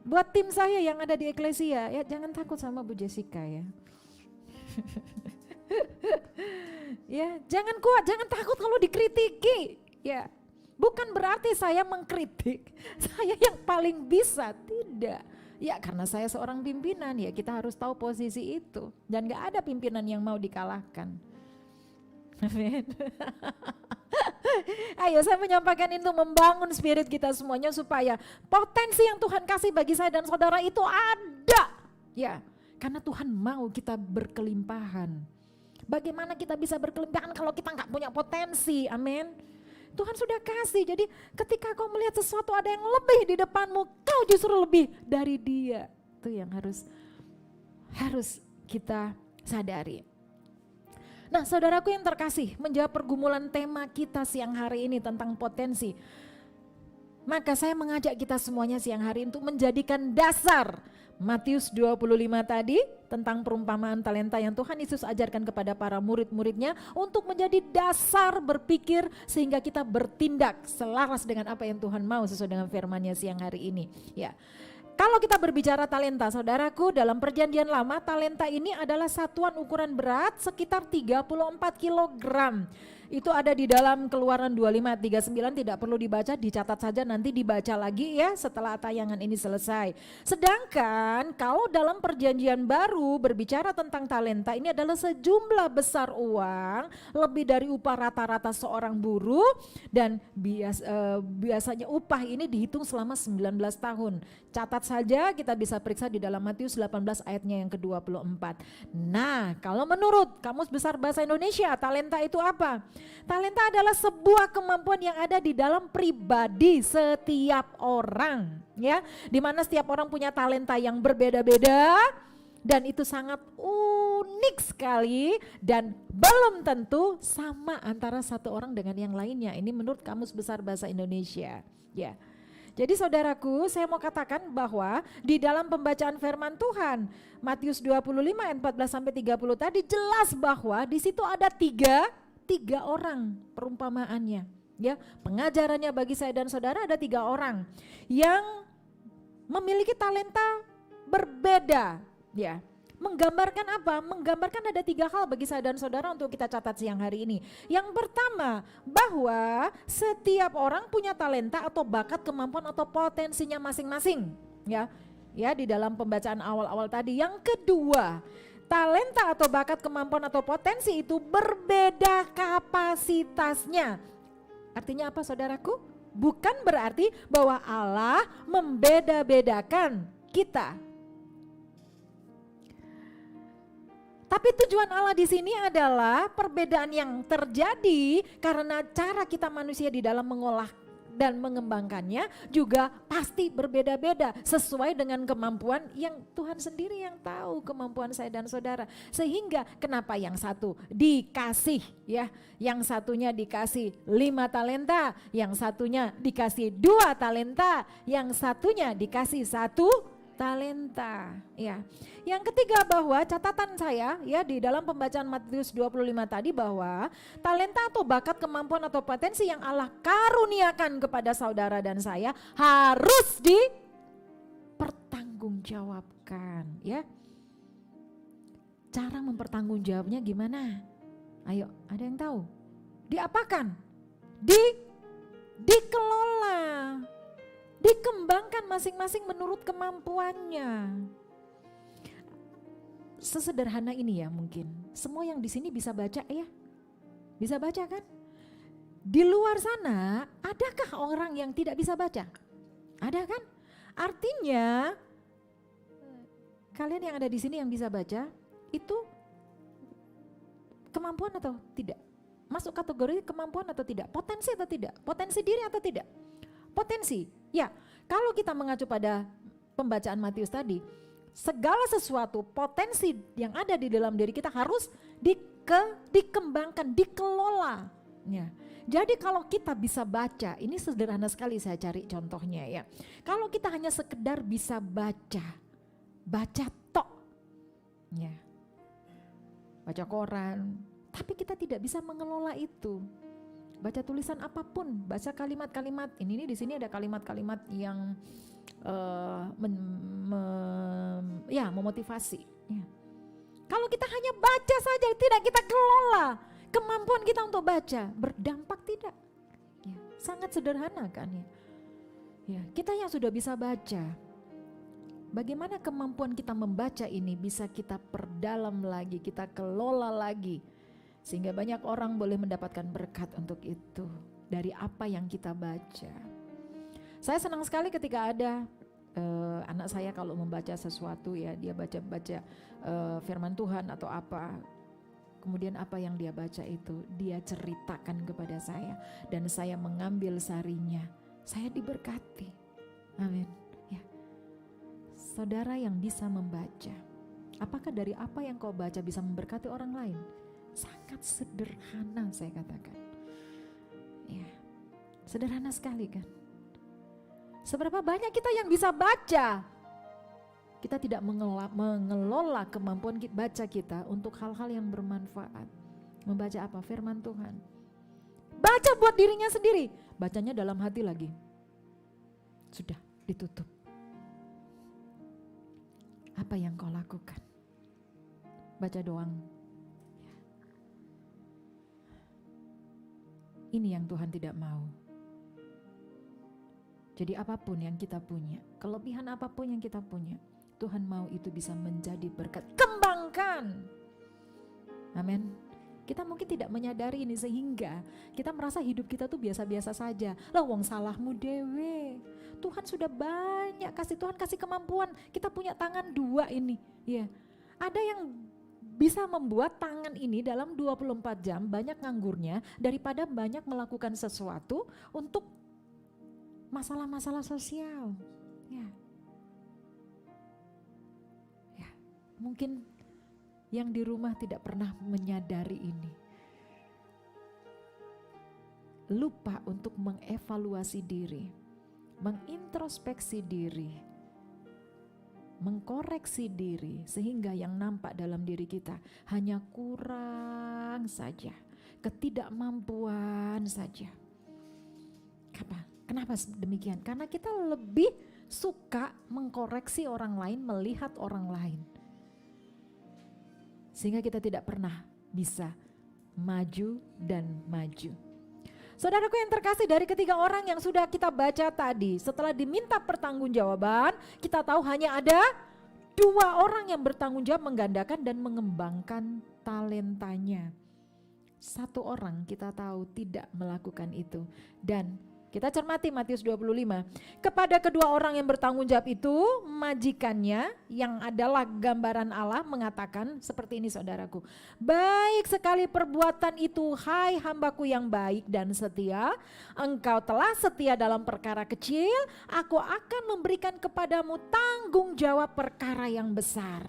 buat tim saya yang ada di Eklesia, ya jangan takut sama Bu Jessica ya. Ya, jangan kuat, jangan takut kalau dikritiki. Ya, bukan berarti saya mengkritik, saya yang paling bisa, tidak. Ya karena saya seorang pimpinan, ya kita harus tahu posisi itu. Dan gak ada pimpinan yang mau dikalahkan. Amin. Ayo saya menyampaikan itu, membangun spirit kita semuanya supaya potensi yang Tuhan kasih bagi saya dan saudara itu ada. Ya, karena Tuhan mau kita berkelimpahan. Bagaimana kita bisa berkelimpahan kalau kita gak punya potensi, amin. Tuhan sudah kasih, jadi ketika kau melihat sesuatu ada yang lebih di depanmu, kau justru lebih dari dia. Itu yang harus kita sadari. Nah saudaraku yang terkasih, menjawab pergumulan tema kita siang hari ini tentang potensi. Maka saya mengajak kita semuanya siang hari untuk menjadikan dasar Matius 25 tadi tentang perumpamaan talenta yang Tuhan Yesus ajarkan kepada para murid-muridnya untuk menjadi dasar berpikir sehingga kita bertindak selaras dengan apa yang Tuhan mau sesuai dengan firman-Nya siang hari ini. Ya. Kalau kita berbicara talenta, saudaraku, dalam perjanjian lama talenta ini adalah satuan ukuran berat sekitar 34 kilogram. Itu ada di dalam Keluaran 25 ayat 39, tidak perlu dibaca, dicatat saja nanti dibaca lagi ya setelah tayangan ini selesai. Sedangkan kalau dalam perjanjian baru berbicara tentang talenta, ini adalah sejumlah besar uang, lebih dari upah rata-rata seorang buruh, dan biasanya upah ini dihitung selama 19 tahun. Catat saja, kita bisa periksa di dalam Matius 18 ayatnya yang ke-24. Nah, kalau menurut Kamus Besar Bahasa Indonesia, talenta itu apa? Talenta adalah sebuah kemampuan yang ada di dalam pribadi setiap orang, ya. Di mana setiap orang punya talenta yang berbeda-beda dan itu sangat unik sekali dan belum tentu sama antara satu orang dengan yang lainnya. Ini menurut Kamus Besar Bahasa Indonesia, ya. Jadi saudaraku, saya mau katakan bahwa di dalam pembacaan firman Tuhan Matius 25 ayat 14 sampai 30 tadi jelas bahwa di situ ada tiga orang perumpamaannya, ya. Pengajarannya bagi saya dan saudara ada 3 orang yang memiliki talenta berbeda, ya. Menggambarkan apa? Menggambarkan ada 3 hal bagi saya dan saudara untuk kita catat siang hari ini. Yang pertama, bahwa setiap orang punya talenta atau bakat, kemampuan atau potensinya masing-masing, ya. Ya, di dalam pembacaan awal-awal tadi. Yang kedua, talenta atau bakat, kemampuan atau potensi itu berbeda kapasitasnya. Artinya apa saudaraku? Bukan berarti bahwa Allah membeda-bedakan kita. Tapi tujuan Allah di sini adalah perbedaan yang terjadi karena cara kita manusia di dalam mengolah dan mengembangkannya juga pasti berbeda-beda sesuai dengan kemampuan yang Tuhan sendiri yang tahu kemampuan saya dan saudara. Sehingga kenapa yang satu dikasih, ya, yang satunya dikasih 5 talenta, yang satunya dikasih 2 talenta, yang satunya dikasih 1 talenta, ya. Yang ketiga bahwa catatan saya, ya, di dalam pembacaan Matius 25 tadi bahwa talenta atau bakat, kemampuan atau potensi yang Allah karuniakan kepada saudara dan saya harus dipertanggungjawabkan, ya. Cara mempertanggungjawabnya gimana? Ayo, ada yang tahu? Diapakan? Dikelola. Dikembangkan masing-masing menurut kemampuannya. Sesederhana ini ya mungkin. Semua yang di sini bisa baca ya? Bisa baca kan? Di luar sana adakah orang yang tidak bisa baca? Ada kan? Artinya kalian yang ada di sini yang bisa baca itu kemampuan atau tidak? Masuk kategori kemampuan atau tidak? Potensi atau tidak? Potensi diri atau tidak? Potensi, ya. Kalau kita mengacu pada pembacaan Matius tadi, segala sesuatu potensi yang ada di dalam diri kita harus dikembangkan, dikelola. Ya. Jadi kalau kita bisa baca, ini sederhana sekali saya cari contohnya ya. Kalau kita hanya sekedar bisa baca tok, ya, baca koran, tapi kita tidak bisa mengelola itu. Baca tulisan apapun, baca kalimat-kalimat. Ini di sini ada kalimat-kalimat yang memotivasi. Ya. Kalau kita hanya baca saja, tidak kita kelola kemampuan kita untuk baca, berdampak tidak. Ya, sangat sederhana kan ya. Ya, kita yang sudah bisa baca, bagaimana kemampuan kita membaca ini bisa kita perdalam lagi, kita kelola lagi. Sehingga banyak orang boleh mendapatkan berkat untuk itu dari apa yang kita baca. Saya senang sekali ketika ada anak saya kalau membaca sesuatu ya, dia baca firman Tuhan atau apa. Kemudian apa yang dia baca itu dia ceritakan kepada saya dan saya mengambil sarinya. Saya diberkati. Amin. Ya. Saudara yang bisa membaca, apakah dari apa yang kau baca bisa memberkati orang lain? Sangat sederhana saya katakan. Ya, sederhana sekali kan. Seberapa banyak kita yang bisa baca, kita tidak mengelola kemampuan baca kita untuk hal-hal yang bermanfaat. Membaca apa? Firman Tuhan. Baca buat dirinya sendiri, bacanya dalam hati lagi. Sudah ditutup. Apa yang kau lakukan? Baca doang. Ini yang Tuhan tidak mau. Jadi apapun yang kita punya, kelebihan apapun yang kita punya, Tuhan mau itu bisa menjadi berkat. Kembangkan. Amin. Kita mungkin tidak menyadari ini sehingga kita merasa hidup kita tuh biasa-biasa saja. Lah wong salahmu dewe. Tuhan sudah banyak kasih, Tuhan kasih kemampuan. Kita punya tangan 2 ini. Ya. Ada yang bisa membuat tangan ini dalam 24 jam banyak nganggurnya daripada banyak melakukan sesuatu untuk masalah-masalah sosial. Ya. Ya, mungkin yang di rumah tidak pernah menyadari ini. Lupa untuk mengevaluasi diri, mengintrospeksi diri, mengkoreksi diri sehingga yang nampak dalam diri kita hanya kurang saja, ketidakmampuan saja. Kenapa demikian? Karena kita lebih suka mengkoreksi orang lain, melihat orang lain. Sehingga kita tidak pernah bisa maju dan maju. Saudaraku yang terkasih, dari ketiga orang yang sudah kita baca tadi, setelah diminta pertanggungjawaban, kita tahu hanya ada 2 orang yang bertanggung jawab menggandakan dan mengembangkan talentanya. 1 orang kita tahu tidak melakukan itu. Dan kita cermati Matius 25. Kepada kedua orang yang bertanggung jawab itu, majikannya yang adalah gambaran Allah mengatakan seperti ini saudaraku. Baik sekali perbuatan itu, hai hambaku yang baik dan setia. Engkau telah setia dalam perkara kecil, aku akan memberikan kepadamu tanggung jawab perkara yang besar.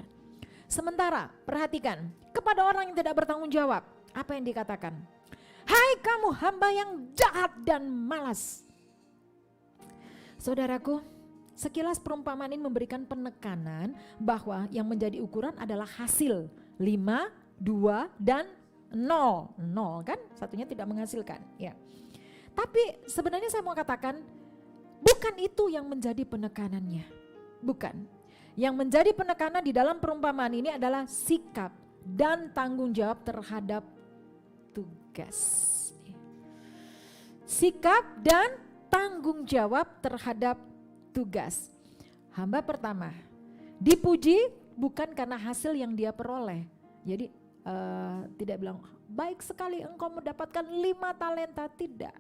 Sementara, perhatikan, kepada orang yang tidak bertanggung jawab, apa yang dikatakan? Hai kamu hamba yang jahat dan malas. Saudaraku, sekilas perumpamaan ini memberikan penekanan bahwa yang menjadi ukuran adalah hasil 5, 2, dan 0. 0 kan, satunya tidak menghasilkan. Ya. Tapi sebenarnya saya mau katakan, bukan itu yang menjadi penekanannya. Bukan. Yang menjadi penekanan di dalam perumpamaan ini adalah sikap dan tanggung jawab terhadap tugas. Sikap dan tanggung jawab terhadap tugas. Hamba pertama dipuji bukan karena hasil yang dia peroleh. Jadi tidak bilang baik sekali engkau mendapatkan 5 talenta, tidak.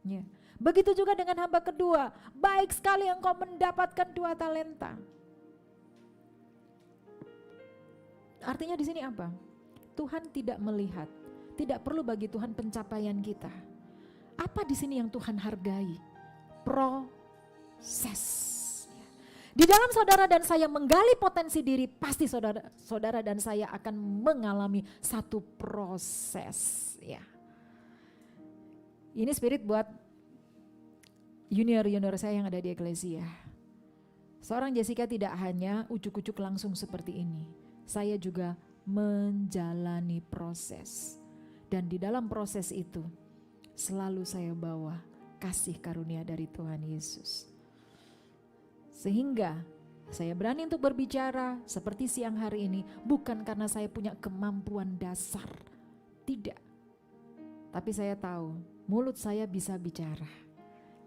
Ya. Begitu juga dengan hamba kedua, baik sekali engkau mendapatkan 2 talenta. Artinya di sini apa? Tuhan tidak melihat. Tidak perlu bagi Tuhan pencapaian kita. Apa di sini yang Tuhan hargai? Proses. Di dalam saudara dan saya menggali potensi diri, pasti saudara dan saya akan mengalami satu proses. Ya. Ini spirit buat junior-junior saya yang ada di Eklesia. Seorang Jessica tidak hanya ujuk-ujuk langsung seperti ini. Saya juga menjalani proses. Dan di dalam proses itu selalu saya bawa kasih karunia dari Tuhan Yesus. Sehingga saya berani untuk berbicara seperti siang hari ini bukan karena saya punya kemampuan dasar. Tidak. Tapi saya tahu mulut saya bisa bicara.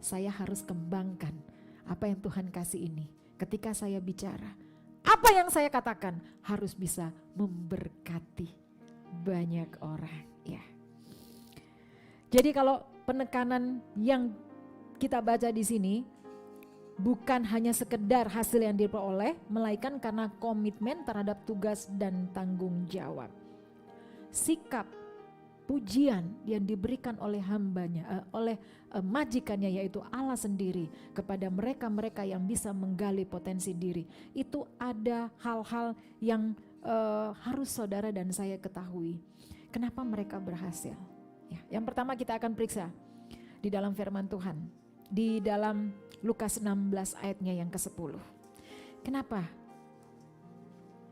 Saya harus kembangkan apa yang Tuhan kasih ini. Ketika saya bicara, apa yang saya katakan harus bisa memberkati banyak orang. Ya. Jadi kalau penekanan yang kita baca di sini bukan hanya sekedar hasil yang diperoleh, melainkan karena komitmen terhadap tugas dan tanggung jawab. Sikap pujian yang diberikan oleh hambanya, oleh majikannya yaitu Allah sendiri kepada mereka-mereka yang bisa menggali potensi diri. Itu ada hal-hal yang harus saudara dan saya ketahui. Kenapa mereka berhasil? Ya, yang pertama kita akan periksa di dalam firman Tuhan. Di dalam Lukas 16 ayatnya yang ke-10. Kenapa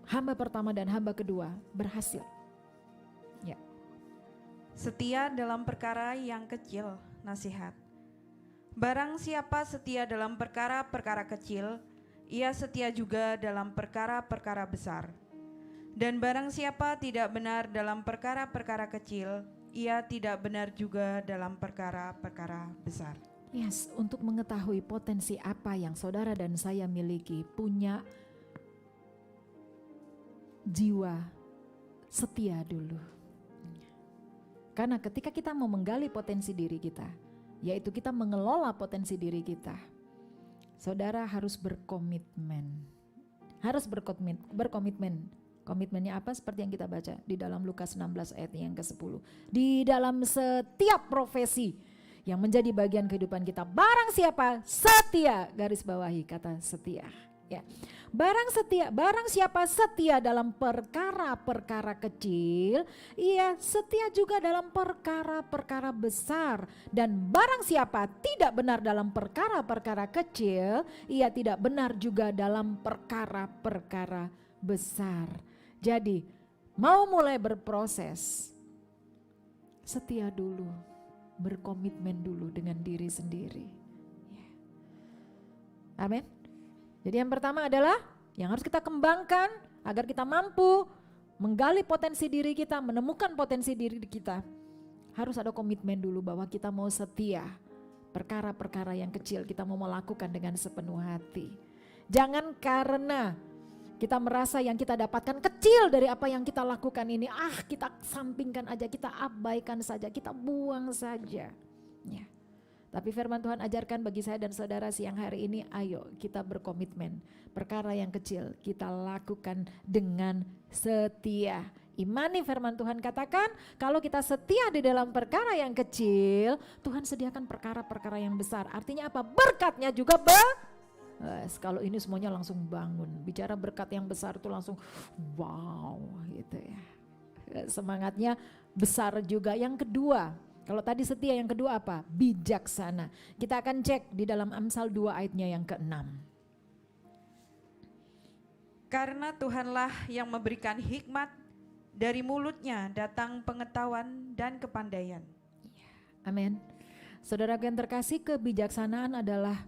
hamba pertama dan hamba kedua berhasil? Ya. Setia dalam perkara yang kecil, nasihat. Barang siapa setia dalam perkara-perkara kecil, ia setia juga dalam perkara-perkara besar. Dan barang siapa tidak benar dalam perkara-perkara kecil, ia tidak benar juga dalam perkara-perkara besar. Yes, untuk mengetahui potensi apa yang saudara dan saya miliki, punya jiwa setia dulu. Karena ketika kita mau menggali potensi diri kita, yaitu kita mengelola potensi diri kita, saudara harus berkomitmen. Harus berkomitmen. Komitmennya apa? Seperti yang kita baca di dalam Lukas 16 ayat yang ke-10. Di dalam setiap profesi yang menjadi bagian kehidupan kita, barang siapa setia, garis bawahi kata setia. Ya. Barang siapa setia dalam perkara-perkara kecil, ia setia juga dalam perkara-perkara besar. Dan barang siapa tidak benar dalam perkara-perkara kecil, ia tidak benar juga dalam perkara-perkara besar. Jadi, mau mulai berproses, setia dulu, berkomitmen dulu dengan diri sendiri. Amin. Jadi yang pertama adalah yang harus kita kembangkan agar kita mampu menggali potensi diri kita, menemukan potensi diri kita. Harus ada komitmen dulu bahwa kita mau setia. Perkara-perkara yang kecil kita mau melakukan dengan sepenuh hati. Jangan karena kita merasa yang kita dapatkan kecil dari apa yang kita lakukan ini, kita sampingkan aja, kita abaikan saja, kita buang saja. Ya. Tapi firman Tuhan ajarkan bagi saya dan saudara siang hari ini, ayo kita berkomitmen. Perkara yang kecil kita lakukan dengan setia. Imani firman Tuhan katakan, kalau kita setia di dalam perkara yang kecil, Tuhan sediakan perkara-perkara yang besar. Artinya apa? Berkatnya juga kalau ini semuanya langsung bangun. Bicara berkat yang besar itu langsung wow gitu ya. Semangatnya besar juga. Yang kedua, kalau tadi setia, yang kedua apa? Bijaksana. Kita akan cek di dalam Amsal 2 ayatnya yang ke-6. Karena Tuhanlah yang memberikan hikmat, dari mulutnya datang pengetahuan dan kepandaian. Amin. Saudara yang terkasih, kebijaksanaan adalah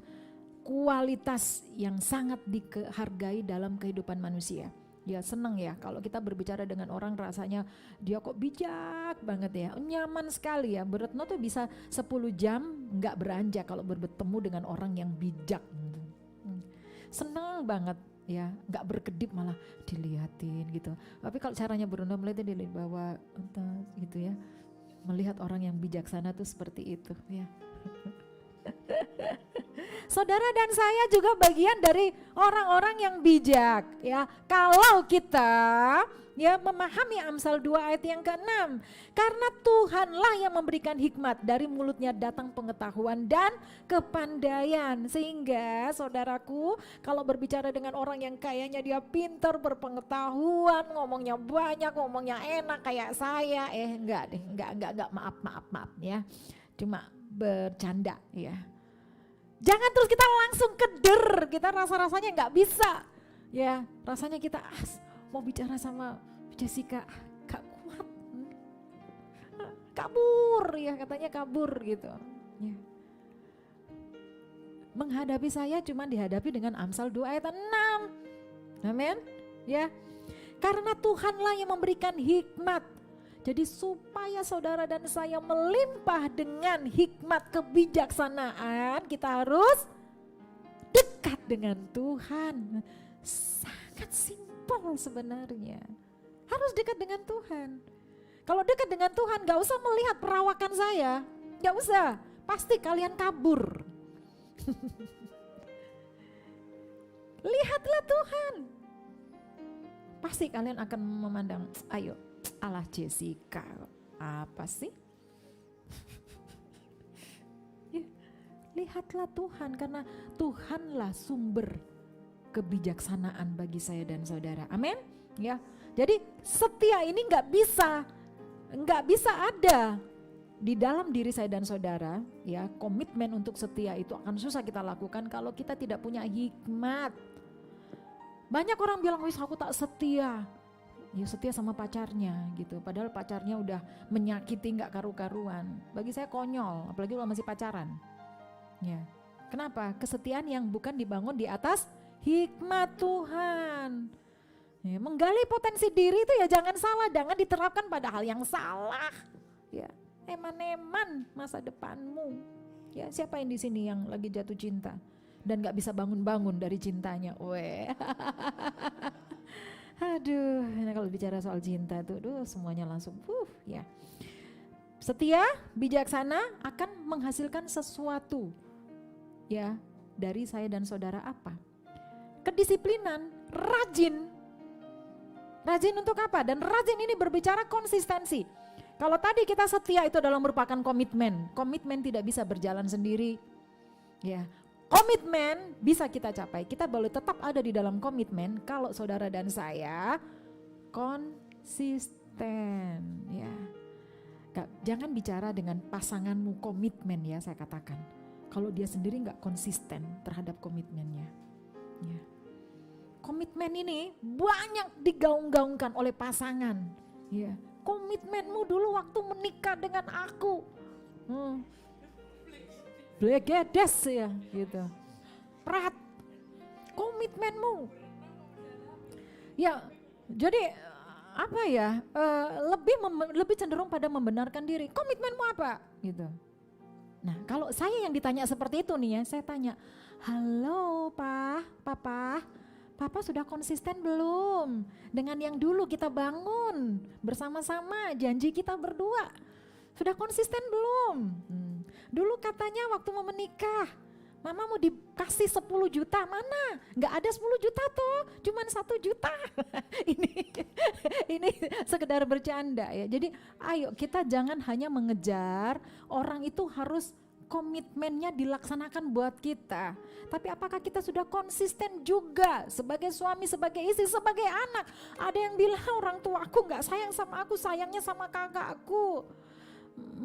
kualitas yang sangat dihargai dalam kehidupan manusia. Ya senang ya kalau kita berbicara dengan orang rasanya dia kok bijak banget ya, nyaman sekali ya. Beretno tuh bisa 10 jam nggak beranjak kalau bertemu dengan orang yang bijak. Senang banget ya, nggak berkedip malah dilihatin gitu. Tapi kalau caranya Bruno melihatnya dilihat bawah gitu ya, melihat orang yang bijaksana tuh seperti itu ya. Saudara dan saya juga bagian dari orang-orang yang bijak ya. Kalau kita ya memahami Amsal 2 ayat yang ke-6. Karena Tuhanlah yang memberikan hikmat, dari mulutnya datang pengetahuan dan kepandaian. Sehingga saudaraku, kalau berbicara dengan orang yang kayaknya dia pintar, berpengetahuan, ngomongnya banyak, ngomongnya enak kayak saya, enggak maaf ya. Cuma bercanda ya. Jangan terus kita langsung keder, kita rasa-rasanya nggak bisa. Ya, rasanya kita mau bicara sama Jessica, gak kuat. Kabur ya, katanya kabur gitu. Ya. Menghadapi saya cuma dihadapi dengan Amsal 2 ayat 6. Amin. Ya. Karena Tuhanlah yang memberikan hikmat. Jadi supaya saudara dan saya melimpah dengan hikmat kebijaksanaan, kita harus dekat dengan Tuhan. Sangat simpel sebenarnya. Harus dekat dengan Tuhan. Kalau dekat dengan Tuhan gak usah melihat perawakan saya. Gak usah, pasti kalian kabur. Lihatlah Tuhan. Pasti kalian akan memandang, ayo. Allah Jessica, apa sih? Ya, lihatlah Tuhan, karena Tuhanlah sumber kebijaksanaan bagi saya dan saudara. Amin. Ya, jadi setia ini nggak bisa ada di dalam diri saya dan saudara. Ya, komitmen untuk setia itu akan susah kita lakukan kalau kita tidak punya hikmat. Banyak orang bilang, wis aku tak setia. Ya setia sama pacarnya gitu, padahal pacarnya udah menyakiti nggak karu-karuan. Bagi saya konyol, apalagi kalau masih pacaran. Ya, kenapa? Kesetiaan yang bukan dibangun di atas hikmat Tuhan. Ya, menggali potensi diri itu ya jangan salah, jangan diterapkan pada hal yang salah. Ya, eman-eman masa depanmu. Ya, siapa yang di sini yang lagi jatuh cinta dan gak bisa bangun-bangun dari cintanya? Weh. Aduh, nah kalau bicara soal cinta tuh, semuanya langsung, ya. Setia, bijaksana akan menghasilkan sesuatu, ya, dari saya dan saudara apa? Kedisiplinan, rajin. Rajin untuk apa? Dan rajin ini berbicara konsistensi. Kalau tadi kita setia itu adalah merupakan komitmen. Komitmen tidak bisa berjalan sendiri. Ya, komitmen bisa kita capai. Kita boleh tetap ada di dalam komitmen kalau saudara dan saya konsisten. Ya, jangan bicara dengan pasanganmu komitmen ya, saya katakan. Kalau dia sendiri nggak konsisten terhadap komitmennya. Ya. Komitmen ini banyak digaung-gaungkan oleh pasangan. Ya. Komitmenmu dulu waktu menikah dengan aku. Blegedes ya gitu. Prat. Komitmenmu. Ya, jadi apa ya? Lebih cenderung pada membenarkan diri. Komitmenmu apa? Gitu. Nah, kalau saya yang ditanya seperti itu nih ya, saya tanya, "Halo, Papa sudah konsisten belum dengan yang dulu kita bangun bersama-sama janji kita berdua? Sudah konsisten belum? Dulu katanya waktu mau menikah, Mama mau dikasih 10 juta, mana? Nggak ada 10 juta tuh, cuman 1 juta. ini sekedar bercanda ya. Jadi ayo kita jangan hanya mengejar orang itu harus komitmennya dilaksanakan buat kita. Tapi apakah kita sudah konsisten juga sebagai suami, sebagai istri, sebagai anak? Ada yang bilang orang tua aku gak sayang sama aku, sayangnya sama kakakku.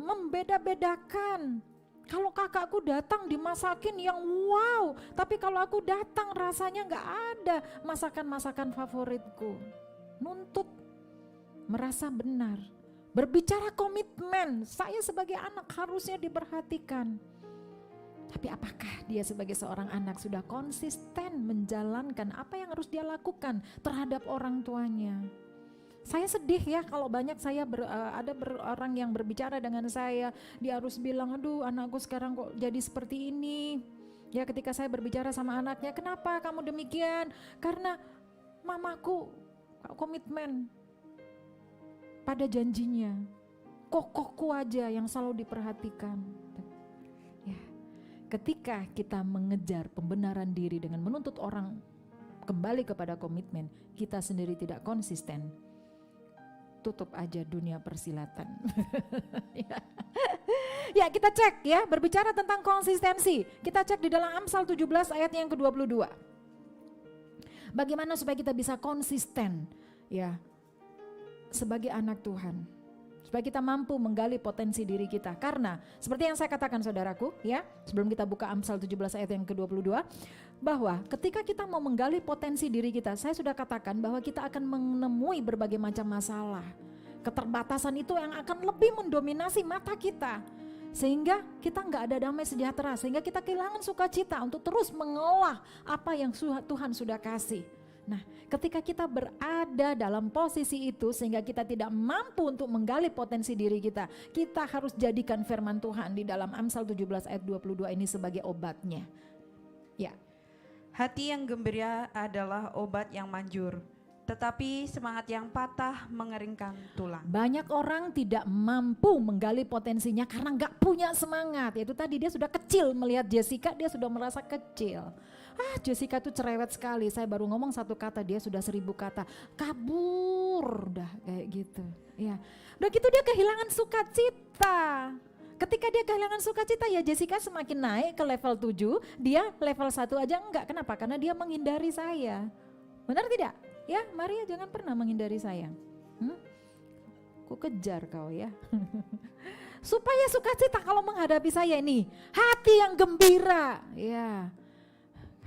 Membeda-bedakan. Kalau kakakku datang dimasakin yang wow, tapi kalau aku datang rasanya gak ada masakan-masakan favoritku. Nuntut, merasa benar. Berbicara komitmen, saya sebagai anak harusnya diperhatikan. Tapi apakah dia sebagai seorang anak sudah konsisten menjalankan apa yang harus dia lakukan terhadap orang tuanya? Saya sedih ya kalau banyak ada orang yang berbicara dengan saya, dia harus bilang, aduh anakku sekarang kok jadi seperti ini. Ya ketika saya berbicara sama anaknya, kenapa kamu demikian? Karena mamaku komitmen pada janjinya, kokohku aja yang selalu diperhatikan. Ya, ketika kita mengejar pembenaran diri dengan menuntut orang kembali kepada komitmen, kita sendiri tidak konsisten. Tutup aja dunia persilatan. Ya kita cek ya, berbicara tentang konsistensi. Kita cek di dalam Amsal 17 ayat yang ke-22. Bagaimana supaya kita bisa konsisten ya sebagai anak Tuhan, supaya kita mampu menggali potensi diri kita. Karena seperti yang saya katakan saudaraku ya, sebelum kita buka Amsal 17 ayat yang ke-22, bahwa ketika kita mau menggali potensi diri kita, saya sudah katakan bahwa kita akan menemui berbagai macam masalah. Keterbatasan itu yang akan lebih mendominasi mata kita, sehingga kita nggak ada damai sejahtera, sehingga kita kehilangan sukacita untuk terus mengolah apa yang Tuhan sudah kasih. Nah, ketika kita berada dalam posisi itu sehingga kita tidak mampu untuk menggali potensi diri kita, kita harus jadikan firman Tuhan di dalam Amsal 17 ayat 22 ini sebagai obatnya. Ya. Hati yang gembira adalah obat yang manjur, tetapi semangat yang patah mengeringkan tulang. Banyak orang tidak mampu menggali potensinya karena nggak punya semangat. Yaitu tadi dia sudah kecil melihat Jessica, dia sudah merasa kecil. Jessica tuh cerewet sekali, saya baru ngomong satu kata dia sudah 1000 kata, kabur dah kayak gitu. Ya, udah gitu dia kehilangan sukacita. Ketika dia kehilangan sukacita ya Jessica semakin naik ke level 7, dia level 1 aja enggak. Kenapa? Karena dia menghindari saya. Benar tidak? Ya, Maria jangan pernah menghindari saya. Ku kejar kau ya. Supaya sukacita kalau menghadapi saya ini, hati yang gembira. Ya.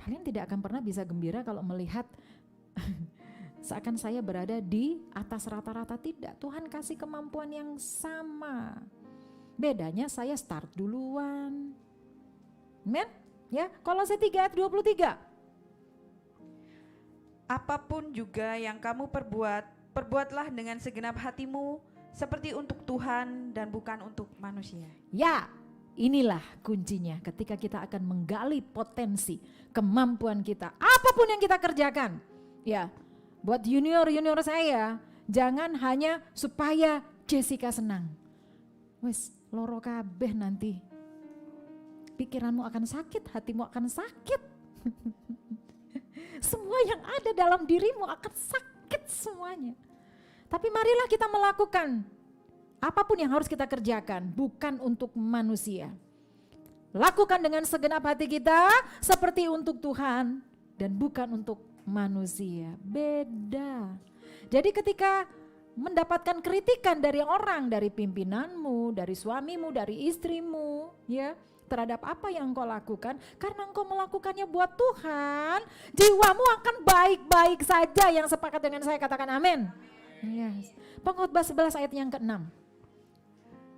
Kalian tidak akan pernah bisa gembira kalau melihat seakan saya berada di atas rata-rata. Tidak, Tuhan kasih kemampuan yang sama. Bedanya saya start duluan. Amen? Ya, Kolose 3 ayat 23. Apapun juga yang kamu perbuat, perbuatlah dengan segenap hatimu seperti untuk Tuhan dan bukan untuk manusia. Ya, inilah kuncinya ketika kita akan menggali potensi, kemampuan kita, apapun yang kita kerjakan. Ya, buat junior-junior saya, jangan hanya supaya Jessica senang. Wes, loro kabeh nanti. Pikiranmu akan sakit, hatimu akan sakit. Semua yang ada dalam dirimu akan sakit semuanya. Tapi marilah kita melakukan apapun yang harus kita kerjakan, bukan untuk manusia. Lakukan dengan segenap hati kita seperti untuk Tuhan dan bukan untuk manusia. Beda. Jadi ketika mendapatkan kritikan dari orang, dari pimpinanmu, dari suamimu, dari istrimu, ya, terhadap apa yang engkau lakukan, karena engkau melakukannya buat Tuhan, jiwamu akan baik-baik saja. Yang sepakat dengan saya katakan amin. Yes. Pengkhotbah 11 ayat yang ke-6.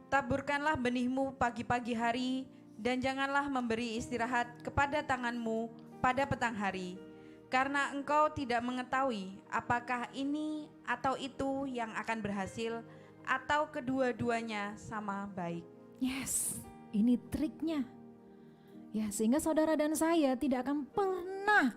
Taburkanlah benihmu pagi-pagi hari dan janganlah memberi istirahat kepada tanganmu pada petang hari, karena engkau tidak mengetahui apakah ini atau itu yang akan berhasil atau kedua-duanya sama baik. Yes, ini triknya. Ya, sehingga saudara dan saya tidak akan pernah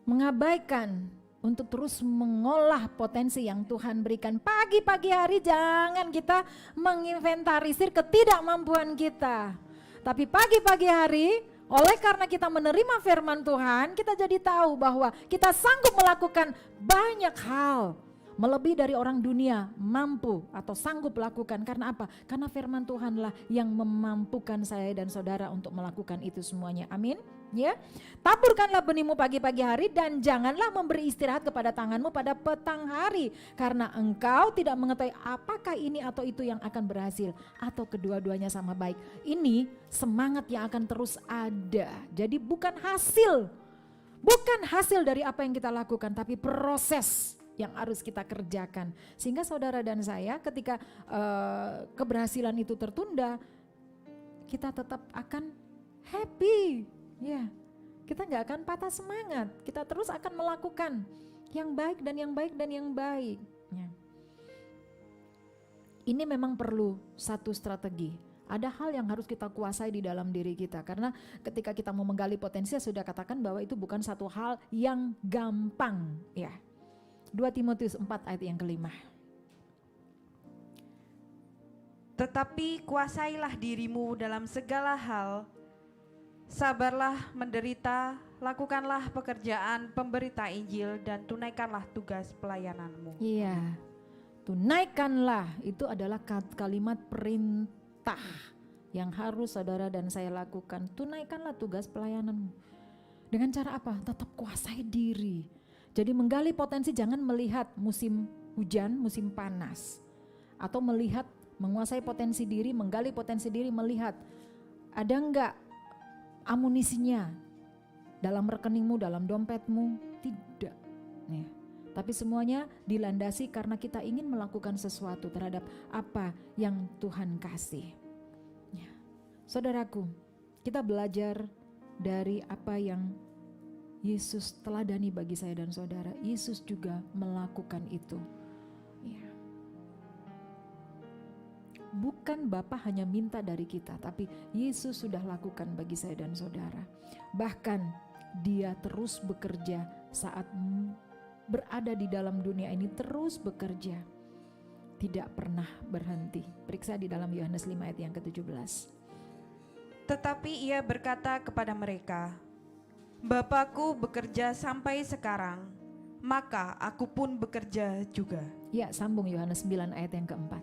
mengabaikan untuk terus mengolah potensi yang Tuhan berikan. Pagi-pagi hari jangan kita menginventarisir ketidakmampuan kita. Tapi pagi-pagi hari, oleh karena kita menerima firman Tuhan, kita jadi tahu bahwa kita sanggup melakukan banyak hal. Melebihi dari orang dunia mampu atau sanggup lakukan. Karena apa? Karena firman Tuhanlah yang memampukan saya dan saudara untuk melakukan itu semuanya. Amin. Ya, taburkanlah benihmu pagi-pagi hari dan janganlah memberi istirahat kepada tanganmu pada petang hari, karena engkau tidak mengetahui apakah ini atau itu yang akan berhasil atau kedua-duanya sama baik. Ini semangat yang akan terus ada. Jadi bukan hasil dari apa yang kita lakukan, tapi proses yang harus kita kerjakan. Sehingga saudara dan saya ketika keberhasilan itu tertunda, kita tetap akan happy. Ya, kita nggak akan patah semangat. Kita terus akan melakukan yang baik dan yang baik dan yang baik. Ya. Ini memang perlu satu strategi. Ada hal yang harus kita kuasai di dalam diri kita. Karena ketika kita mau menggali potensi, saya sudah katakan bahwa itu bukan satu hal yang gampang. Ya. 2 Timotius 4 ayat yang ke-5. Tetapi kuasailah dirimu dalam segala hal, sabarlah menderita, lakukanlah pekerjaan pemberita Injil dan tunaikanlah tugas pelayananmu. Iya, tunaikanlah itu adalah kalimat perintah yang harus saudara dan saya lakukan. Tunaikanlah tugas pelayananmu. Dengan cara apa? Tetap kuasai diri. Jadi menggali potensi, jangan melihat musim hujan, musim panas. Atau melihat, menguasai potensi diri, menggali potensi diri, melihat ada enggak amunisinya dalam rekeningmu, dalam dompetmu. Tidak. Ya. Tapi semuanya dilandasi karena kita ingin melakukan sesuatu terhadap apa yang Tuhan kasih. Ya. Saudaraku, kita belajar dari apa yang Yesus teladani bagi saya dan saudara. Yesus juga melakukan itu. Ya. Bukan Bapa hanya minta dari kita, tapi Yesus sudah lakukan bagi saya dan saudara. Bahkan Dia terus bekerja saat berada di dalam dunia ini, terus bekerja. Tidak pernah berhenti. Periksa di dalam Yohanes 5 ayat yang ke-17. Tetapi Ia berkata kepada mereka, Bapakku bekerja sampai sekarang, maka aku pun bekerja juga. Ya, sambung Yohanes 9 ayat yang keempat.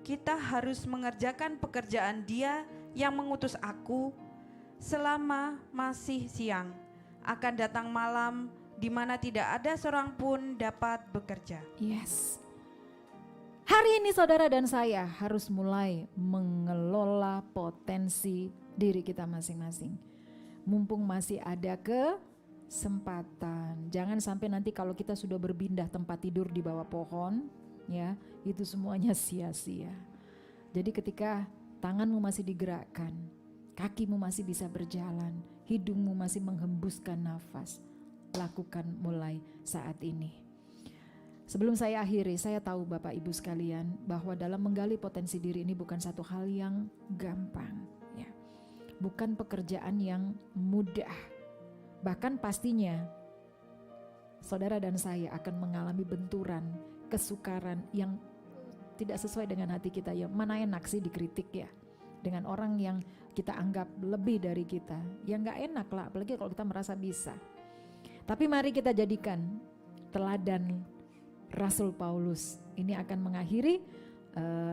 Kita harus mengerjakan pekerjaan Dia yang mengutus aku selama masih siang. Akan datang malam di mana tidak ada seorang pun dapat bekerja. Yes. Hari ini saudara dan saya harus mulai mengelola potensi diri kita masing-masing. Mumpung masih ada kesempatan. Jangan sampai nanti kalau kita sudah berpindah tempat tidur di bawah pohon, ya, itu semuanya sia-sia. Jadi ketika tanganmu masih digerakkan, kakimu masih bisa berjalan, hidungmu masih menghembuskan nafas, lakukan mulai saat ini. Sebelum saya akhiri, saya tahu Bapak Ibu sekalian bahwa dalam menggali potensi diri ini bukan satu hal yang gampang, ya. Bukan pekerjaan yang mudah. Bahkan pastinya saudara dan saya akan mengalami benturan, kesukaran yang tidak sesuai dengan hati kita. Ya, mana enak sih dikritik ya, dengan orang yang kita anggap lebih dari kita. Ya nggak enak lah, apalagi kalau kita merasa bisa. Tapi mari kita jadikan teladan Rasul Paulus. Ini akan mengakhiri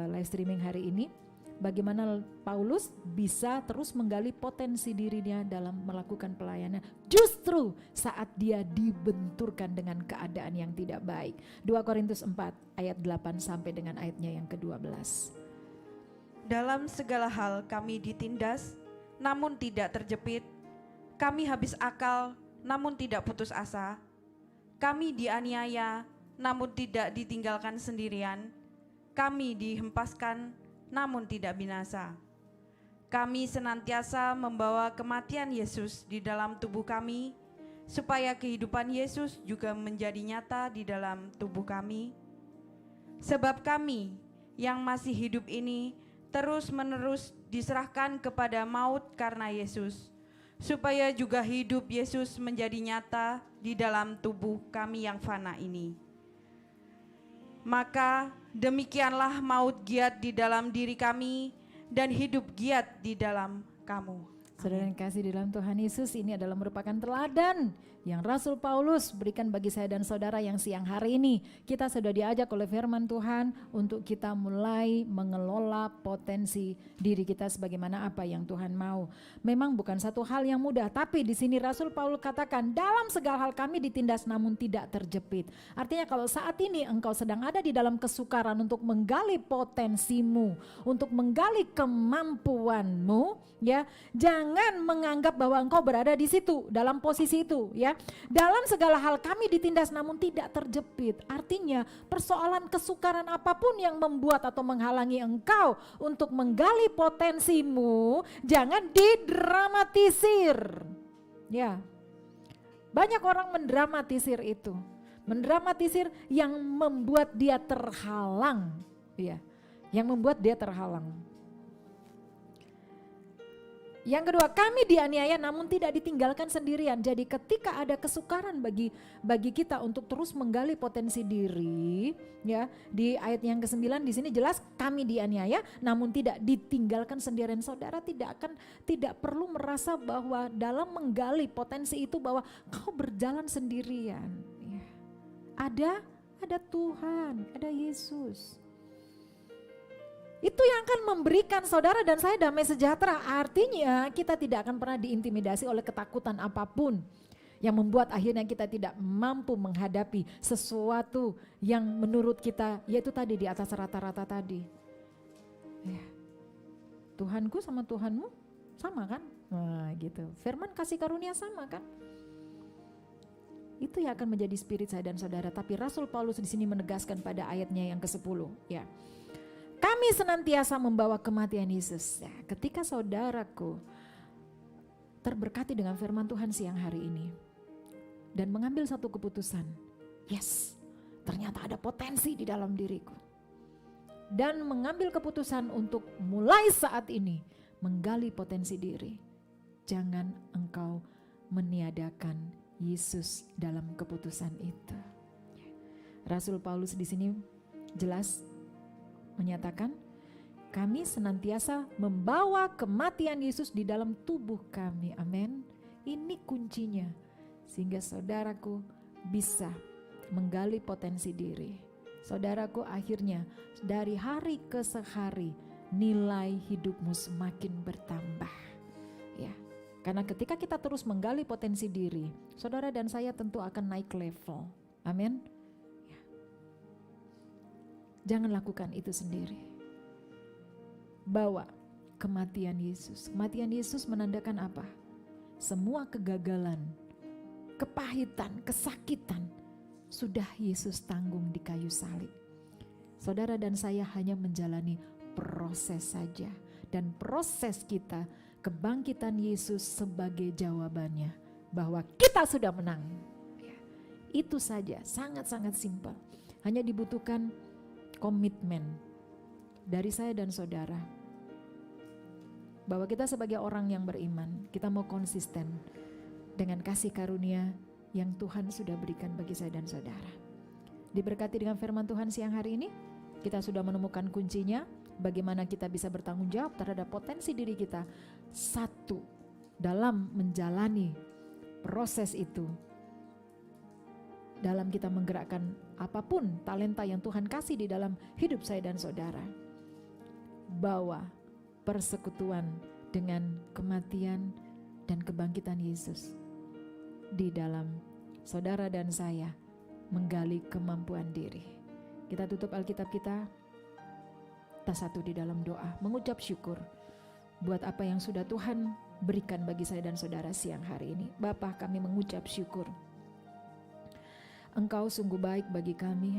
live streaming hari ini. Bagaimana Paulus bisa terus menggali potensi dirinya dalam melakukan pelayanan justru saat dia dibenturkan dengan keadaan yang tidak baik. 2 Korintus 4 ayat 8 sampai dengan ayatnya yang ke-12. Dalam segala hal kami ditindas, namun tidak terjepit. Kami habis akal, namun tidak putus asa. Kami dianiaya, namun tidak ditinggalkan sendirian. Kami dihempaskan, namun tidak binasa. Kami senantiasa membawa kematian Yesus di dalam tubuh kami, supaya kehidupan Yesus juga menjadi nyata di dalam tubuh kami. Sebab kami yang masih hidup ini terus-menerus diserahkan kepada maut karena Yesus, supaya juga hidup Yesus menjadi nyata di dalam tubuh kami yang fana ini. Maka demikianlah maut giat di dalam diri kami dan hidup giat di dalam kamu. Saudara yang kasih di dalam Tuhan Yesus, ini adalah merupakan teladan yang Rasul Paulus berikan bagi saya dan saudara yang siang hari ini. Kita sudah diajak oleh firman Tuhan untuk kita mulai mengelola potensi diri kita sebagaimana apa yang Tuhan mau. Memang bukan satu hal yang mudah, tapi di sini Rasul Paulus katakan dalam segala hal kami ditindas namun tidak terjepit. Artinya kalau saat ini engkau sedang ada di dalam kesukaran untuk menggali potensimu, untuk menggali kemampuanmu, ya, jangan menganggap bahwa engkau berada di situ dalam posisi itu, ya. Dalam segala hal kami ditindas namun tidak terjepit. Artinya persoalan kesukaran apapun yang membuat atau menghalangi engkau untuk menggali potensimu, jangan didramatisir. Ya. Banyak orang mendramatisir itu. Mendramatisir yang membuat dia terhalang, ya. Yang membuat dia terhalang. Yang kedua, kami dianiaya namun tidak ditinggalkan sendirian. Jadi ketika ada kesukaran bagi kita untuk terus menggali potensi diri, ya, di ayat yang ke-9 di sini jelas kami dianiaya namun tidak ditinggalkan sendirian. Saudara tidak perlu merasa bahwa dalam menggali potensi itu bahwa kau berjalan sendirian. Ya. Ada Tuhan, ada Yesus. Itu yang akan memberikan saudara dan saya damai sejahtera. Artinya kita tidak akan pernah diintimidasi oleh ketakutan apapun yang membuat akhirnya kita tidak mampu menghadapi sesuatu yang menurut kita yaitu tadi di atas rata-rata tadi. Ya. Tuhanku sama Tuhanmu sama kan? Nah gitu. Firman kasih karunia sama kan? Itu yang akan menjadi spirit saya dan saudara. Tapi Rasul Paulus di sini menegaskan pada ayatnya yang ke-10, ya. Kami senantiasa membawa kematian Yesus. Ya, ketika saudaraku terberkati dengan firman Tuhan siang hari ini dan mengambil satu keputusan, yes, ternyata ada potensi di dalam diriku. Dan mengambil keputusan untuk mulai saat ini menggali potensi diri. Jangan engkau meniadakan Yesus dalam keputusan itu. Rasul Paulus di sini jelas menyatakan kami senantiasa membawa kematian Yesus di dalam tubuh kami. Amin. Ini kuncinya sehingga saudaraku bisa menggali potensi diri. Saudaraku, akhirnya dari hari ke hari nilai hidupmu semakin bertambah. Ya. Karena ketika kita terus menggali potensi diri, saudara dan saya tentu akan naik level. Amin. Jangan lakukan itu sendiri. Bawa kematian Yesus. Kematian Yesus menandakan apa? Semua kegagalan, kepahitan, kesakitan sudah Yesus tanggung di kayu salib. Saudara dan saya hanya menjalani proses saja. Dan proses kita, kebangkitan Yesus sebagai jawabannya bahwa kita sudah menang. Itu saja, sangat-sangat simpel. Hanya dibutuhkan komitmen dari saya dan saudara. Bahwa kita sebagai orang yang beriman, kita mau konsisten dengan kasih karunia yang Tuhan sudah berikan bagi saya dan saudara. Diberkati dengan firman Tuhan siang hari ini, kita sudah menemukan kuncinya, bagaimana kita bisa bertanggung jawab terhadap potensi diri kita. Satu, dalam menjalani proses itu, dalam kita menggerakkan apapun talenta yang Tuhan kasih di dalam hidup saya dan saudara. Bawa persekutuan dengan kematian dan kebangkitan Yesus di dalam saudara dan saya menggali kemampuan diri. Kita tutup Alkitab kita, kita satu di dalam doa, mengucap syukur buat apa yang sudah Tuhan berikan bagi saya dan saudara siang hari ini. Bapa, kami mengucap syukur. Engkau sungguh baik bagi kami.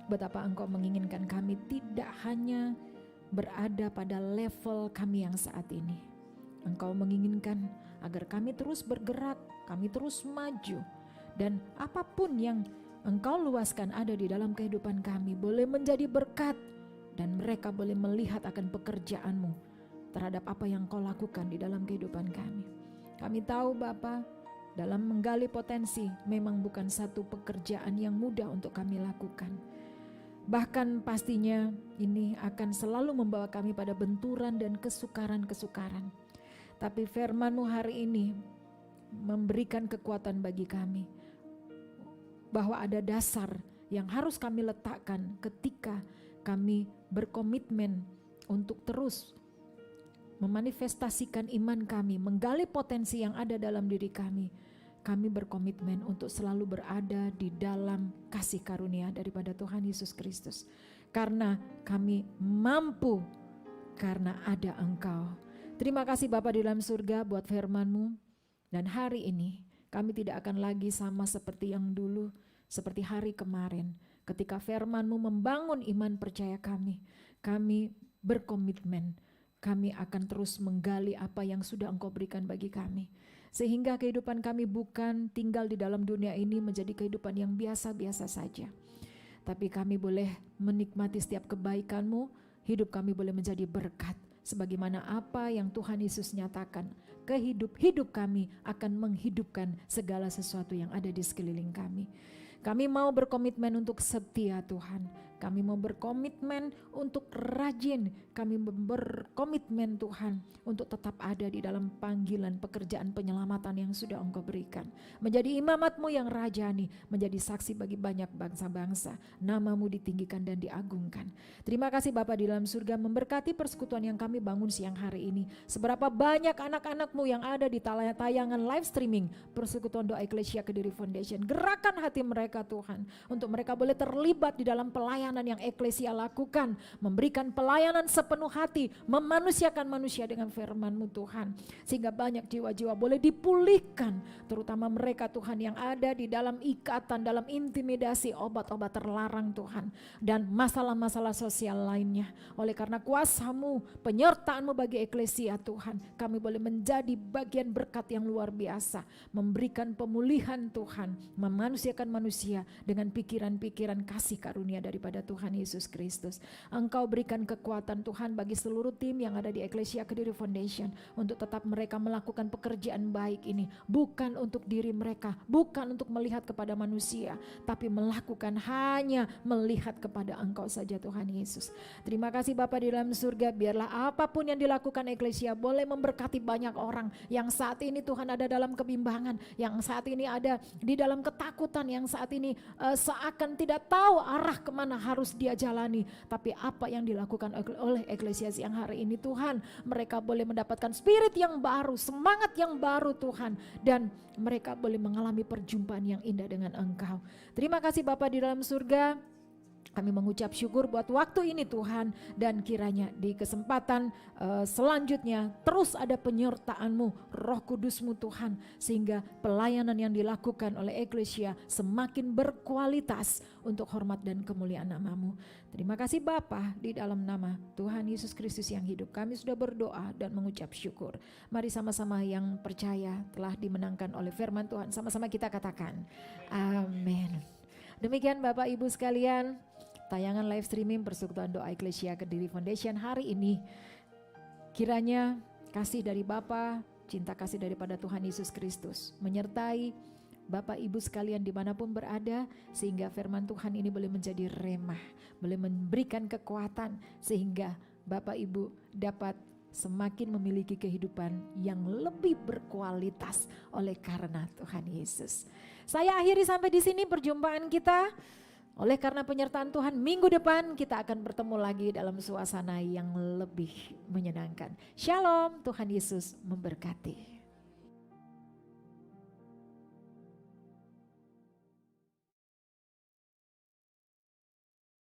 Betapa Engkau menginginkan kami tidak hanya berada pada level kami yang saat ini. Engkau menginginkan agar kami terus bergerak, kami terus maju. Dan apapun yang Engkau luaskan ada di dalam kehidupan kami boleh menjadi berkat. Dan mereka boleh melihat akan pekerjaan-Mu terhadap apa yang Kau lakukan di dalam kehidupan kami. Kami tahu Bapa, dalam menggali potensi memang bukan satu pekerjaan yang mudah untuk kami lakukan. Bahkan pastinya ini akan selalu membawa kami pada benturan dan kesukaran-kesukaran. Tapi firman-Mu hari ini memberikan kekuatan bagi kami. Bahwa ada dasar yang harus kami letakkan ketika kami berkomitmen untuk terus memanifestasikan iman kami, menggali potensi yang ada dalam diri kami. Kami berkomitmen untuk selalu berada di dalam kasih karunia daripada Tuhan Yesus Kristus. Karena kami mampu, karena ada Engkau. Terima kasih Bapa di dalam surga buat firman-Mu. Dan hari ini kami tidak akan lagi sama seperti yang dulu, seperti hari kemarin. Ketika firman-Mu membangun iman percaya kami berkomitmen. Kami akan terus menggali apa yang sudah Engkau berikan bagi kami. Sehingga kehidupan kami bukan tinggal di dalam dunia ini menjadi kehidupan yang biasa-biasa saja. Tapi kami boleh menikmati setiap kebaikan-Mu, hidup kami boleh menjadi berkat. Sebagaimana apa yang Tuhan Yesus nyatakan, hidup kami akan menghidupkan segala sesuatu yang ada di sekeliling kami. Kami mau berkomitmen untuk setia Tuhan. Kami mau berkomitmen untuk rajin. Kami berkomitmen Tuhan untuk tetap ada di dalam panggilan pekerjaan penyelamatan yang sudah Engkau berikan. Menjadi imamat-Mu yang rajani, menjadi saksi bagi banyak bangsa-bangsa. Nama-Mu ditinggikan dan diagungkan. Terima kasih Bapa di dalam surga, memberkati persekutuan yang kami bangun siang hari ini. Seberapa banyak anak-anak-Mu yang ada di tayangan live streaming Persekutuan Doa Eklesia Kediri Foundation. Gerakan hati mereka Tuhan, untuk mereka boleh terlibat di dalam pelayanan yang eklesia lakukan, memberikan pelayanan sepenuh hati, memanusiakan manusia dengan firman-Mu Tuhan, sehingga banyak jiwa-jiwa boleh dipulihkan, terutama mereka Tuhan yang ada di dalam ikatan, dalam intimidasi obat-obat terlarang Tuhan, dan masalah-masalah sosial lainnya. Oleh karena kuasa-Mu, penyertaan-Mu bagi eklesia Tuhan, kami boleh menjadi bagian berkat yang luar biasa, memberikan pemulihan Tuhan, memanusiakan manusia dengan pikiran-pikiran kasih karunia daripada Tuhan Yesus Kristus. Engkau berikan kekuatan Tuhan bagi seluruh tim yang ada di Eklesia Kediri Foundation untuk tetap mereka melakukan pekerjaan baik ini, bukan untuk diri mereka, bukan untuk melihat kepada manusia, tapi melakukan hanya melihat kepada Engkau saja Tuhan Yesus. Terima kasih Bapa di dalam surga, biarlah apapun yang dilakukan Eklesia boleh memberkati banyak orang yang saat ini Tuhan ada dalam kebimbangan, yang saat ini ada di dalam ketakutan, yang saat ini seakan tidak tahu arah kemana harus dia jalani. Tapi apa yang dilakukan oleh Eklesia siang hari ini Tuhan, mereka boleh mendapatkan spirit yang baru, semangat yang baru Tuhan, dan mereka boleh mengalami perjumpaan yang indah dengan Engkau. Terima kasih Bapa di dalam surga. Kami mengucap syukur buat waktu ini Tuhan, dan kiranya di kesempatan selanjutnya terus ada penyertaan-Mu, Roh Kudus-Mu Tuhan, sehingga pelayanan yang dilakukan oleh Eklesia semakin berkualitas untuk hormat dan kemuliaan nama-Mu. Terima kasih Bapa, di dalam nama Tuhan Yesus Kristus yang hidup kami sudah berdoa dan mengucap syukur. Mari sama-sama yang percaya telah dimenangkan oleh firman Tuhan, sama-sama kita katakan amin. Demikian Bapak Ibu sekalian, tayangan live streaming Persekutuan Doa Eklesia Kediri Foundation hari ini. Kiranya kasih dari Bapa, cinta kasih daripada Tuhan Yesus Kristus menyertai Bapak Ibu sekalian dimanapun berada, sehingga firman Tuhan ini boleh menjadi remah, boleh memberikan kekuatan, sehingga Bapak Ibu dapat semakin memiliki kehidupan yang lebih berkualitas oleh karena Tuhan Yesus. Saya akhiri sampai di sini perjumpaan kita. Oleh karena penyertaan Tuhan, minggu depan kita akan bertemu lagi dalam suasana yang lebih menyenangkan. Shalom, Tuhan Yesus memberkati.